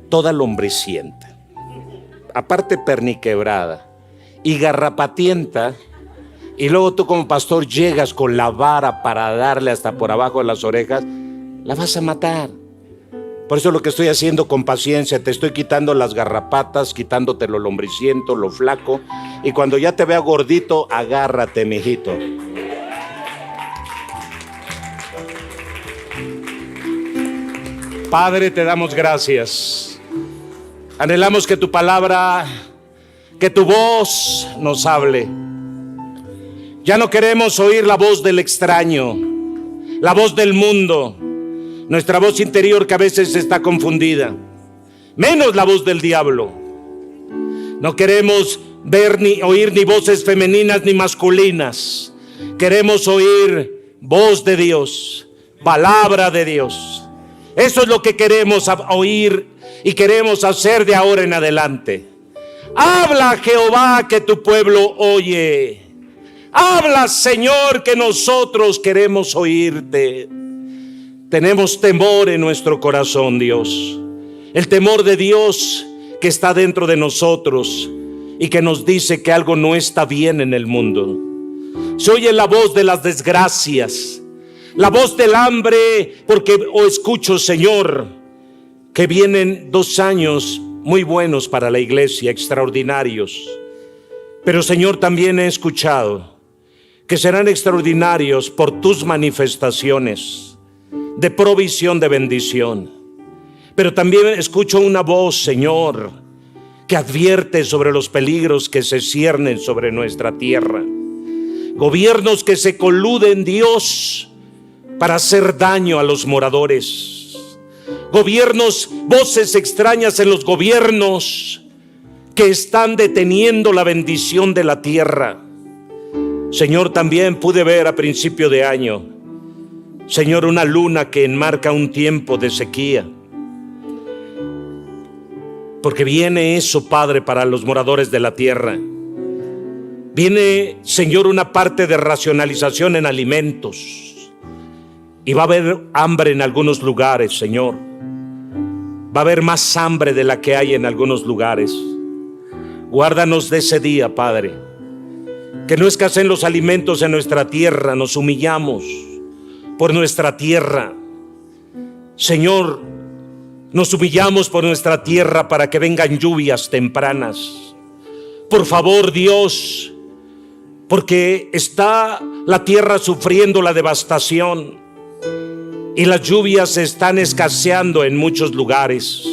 toda lombricienta, aparte perniquebrada y garrapatienta, y luego tú como pastor llegas con la vara para darle hasta por abajo de las orejas, la vas a matar. Por eso lo que estoy haciendo con paciencia, te estoy quitando las garrapatas, quitándote lo lombriciento, lo flaco, y cuando ya te vea gordito, agárrate, mijito. Padre, te damos gracias. Anhelamos que tu palabra, que tu voz nos hable. Ya no queremos oír la voz del extraño, la voz del mundo, nuestra voz interior que a veces está confundida, menos la voz del diablo. No queremos ver ni oír ni voces femeninas ni masculinas. Queremos oír voz de Dios, palabra de Dios. Eso es lo que queremos oír y queremos hacer de ahora en adelante. Habla, Jehová, que tu pueblo oye. Habla, Señor, que nosotros queremos oírte. Tenemos temor en nuestro corazón, Dios. El temor de Dios que está dentro de nosotros y que nos dice que algo no está bien en el mundo. Se oye la voz de las desgracias, la voz del hambre, porque escucho, Señor, que vienen 2 años muy buenos para la iglesia, extraordinarios. Pero, Señor, también he escuchado que serán extraordinarios por tus manifestaciones de provisión, de bendición. Pero también escucho una voz, Señor, que advierte sobre los peligros que se ciernen sobre nuestra tierra. Gobiernos que se coluden, Dios, para hacer daño a los moradores. Gobiernos, voces extrañas en los gobiernos que están deteniendo la bendición de la tierra. Señor, también pude ver a principio de año, Señor, una luna que enmarca un tiempo de sequía. Porque viene eso, Padre, para los moradores de la tierra. Viene, Señor, una parte de racionalización en alimentos. Y va a haber hambre en algunos lugares, Señor. Va a haber más hambre de la que hay en algunos lugares. Guárdanos de ese día, Padre. Que no escaseen los alimentos en nuestra tierra. Nos humillamos por nuestra tierra. Señor, nos humillamos por nuestra tierra para que vengan lluvias tempranas. Por favor, Dios, porque está la tierra sufriendo la devastación y las lluvias están escaseando en muchos lugares.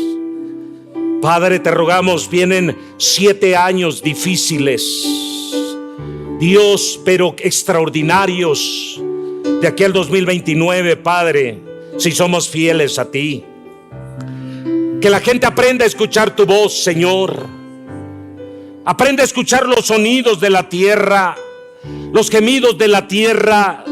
Padre, te rogamos, vienen 7 años difíciles, Dios, pero extraordinarios, de aquí al 2029, Padre, si somos fieles a ti. Que la gente aprenda a escuchar tu voz, Señor. Aprenda a escuchar los sonidos de la tierra, los gemidos de la tierra,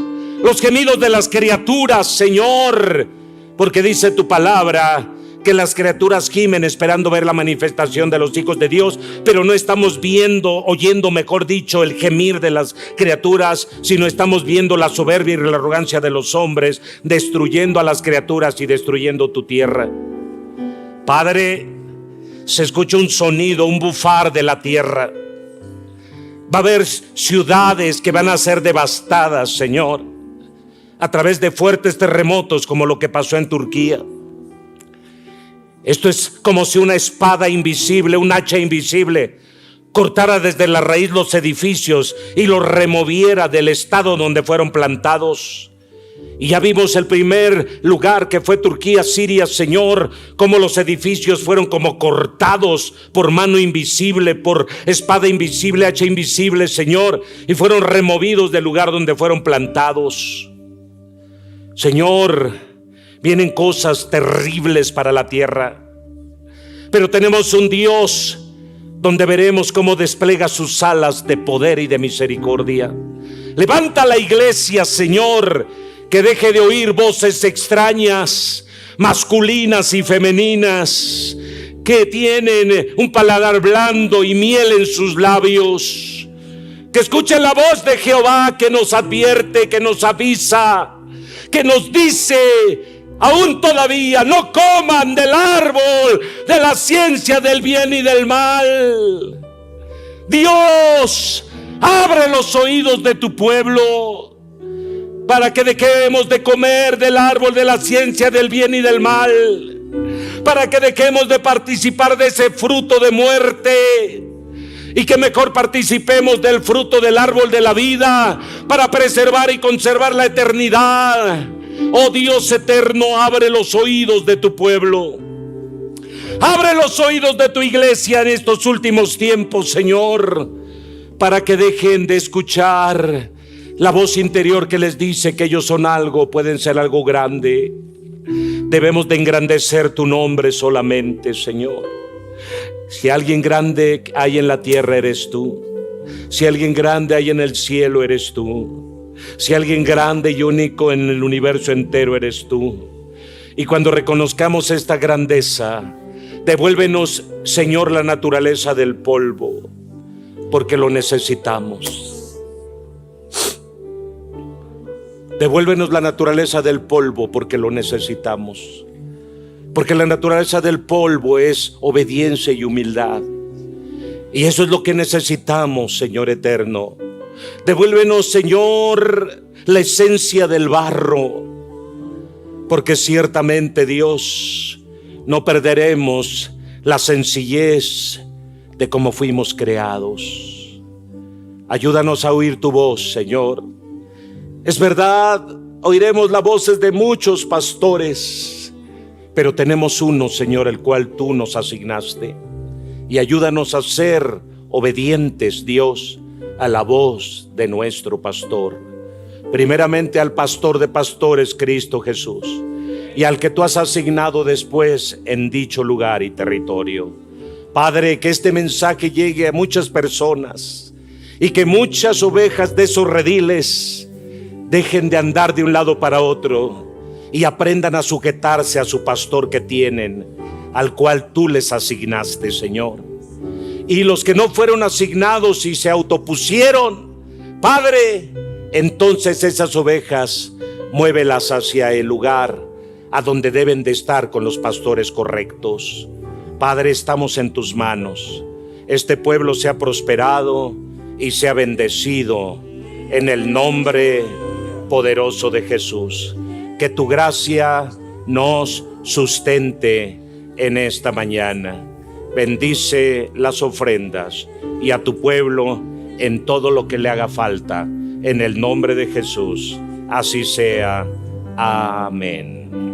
los gemidos de las criaturas, Señor, porque dice tu palabra que las criaturas gimen esperando ver la manifestación de los hijos de Dios, pero no estamos oyendo, mejor dicho, el gemir de las criaturas, sino estamos viendo la soberbia y la arrogancia de los hombres destruyendo a las criaturas y destruyendo tu tierra. Padre, se escucha un sonido, un bufar de la tierra. Va a haber ciudades que van a ser devastadas, Señor, a través de fuertes terremotos como lo que pasó en Turquía. Esto es como si una espada invisible, un hacha invisible, cortara desde la raíz los edificios y los removiera del estado donde fueron plantados. Y ya vimos el primer lugar, que fue Turquía, Siria, Señor, cómo los edificios fueron como cortados por mano invisible, por espada invisible, hacha invisible, Señor, y fueron removidos del lugar donde fueron plantados. Señor, vienen cosas terribles para la tierra, pero tenemos un Dios donde veremos cómo despliega sus alas de poder y de misericordia. Levanta la iglesia, Señor, que deje de oír voces extrañas, masculinas y femeninas, que tienen un paladar blando y miel en sus labios. Que escuchen la voz de Jehová, que nos advierte, que nos avisa, que nos dice: aún todavía no coman del árbol de la ciencia del bien y del mal. Dios, abre los oídos de tu pueblo para que dejemos de comer del árbol de la ciencia del bien y del mal, para que dejemos de participar de ese fruto de muerte y que mejor participemos del fruto del árbol de la vida para preservar y conservar la eternidad. Oh Dios eterno, abre los oídos de tu pueblo, abre los oídos de tu iglesia en estos últimos tiempos, Señor, para que dejen de escuchar la voz interior que les dice que ellos son algo, pueden ser algo grande. Debemos de engrandecer tu nombre solamente, Señor. Si alguien grande hay en la tierra, eres tú. Si alguien grande hay en el cielo, eres tú. Si alguien grande y único en el universo entero, eres tú. Y cuando reconozcamos esta grandeza, devuélvenos, Señor, la naturaleza del polvo, porque lo necesitamos. Devuélvenos la naturaleza del polvo, porque lo necesitamos. Porque la naturaleza del polvo es obediencia y humildad. Y eso es lo que necesitamos, Señor eterno. Devuélvenos, Señor, la esencia del barro, porque ciertamente, Dios, no perderemos la sencillez de cómo fuimos creados. Ayúdanos a oír tu voz, Señor. Es verdad, oiremos las voces de muchos pastores, pero tenemos uno, Señor, el cual tú nos asignaste. Y ayúdanos a ser obedientes, Dios, a la voz de nuestro pastor. Primeramente al pastor de pastores, Cristo Jesús, y al que tú has asignado después en dicho lugar y territorio. Padre, que este mensaje llegue a muchas personas y que muchas ovejas de esos rediles dejen de andar de un lado para otro y aprendan a sujetarse a su pastor que tienen, al cual tú les asignaste, Señor. Y los que no fueron asignados y se autopusieron, Padre, entonces esas ovejas muévelas hacia el lugar a donde deben de estar con los pastores correctos. Padre, estamos en tus manos. Este pueblo sea prosperado y sea bendecido en el nombre poderoso de Jesús. Que tu gracia nos sustente en esta mañana. Bendice las ofrendas y a tu pueblo en todo lo que le haga falta. En el nombre de Jesús, así sea. Amén.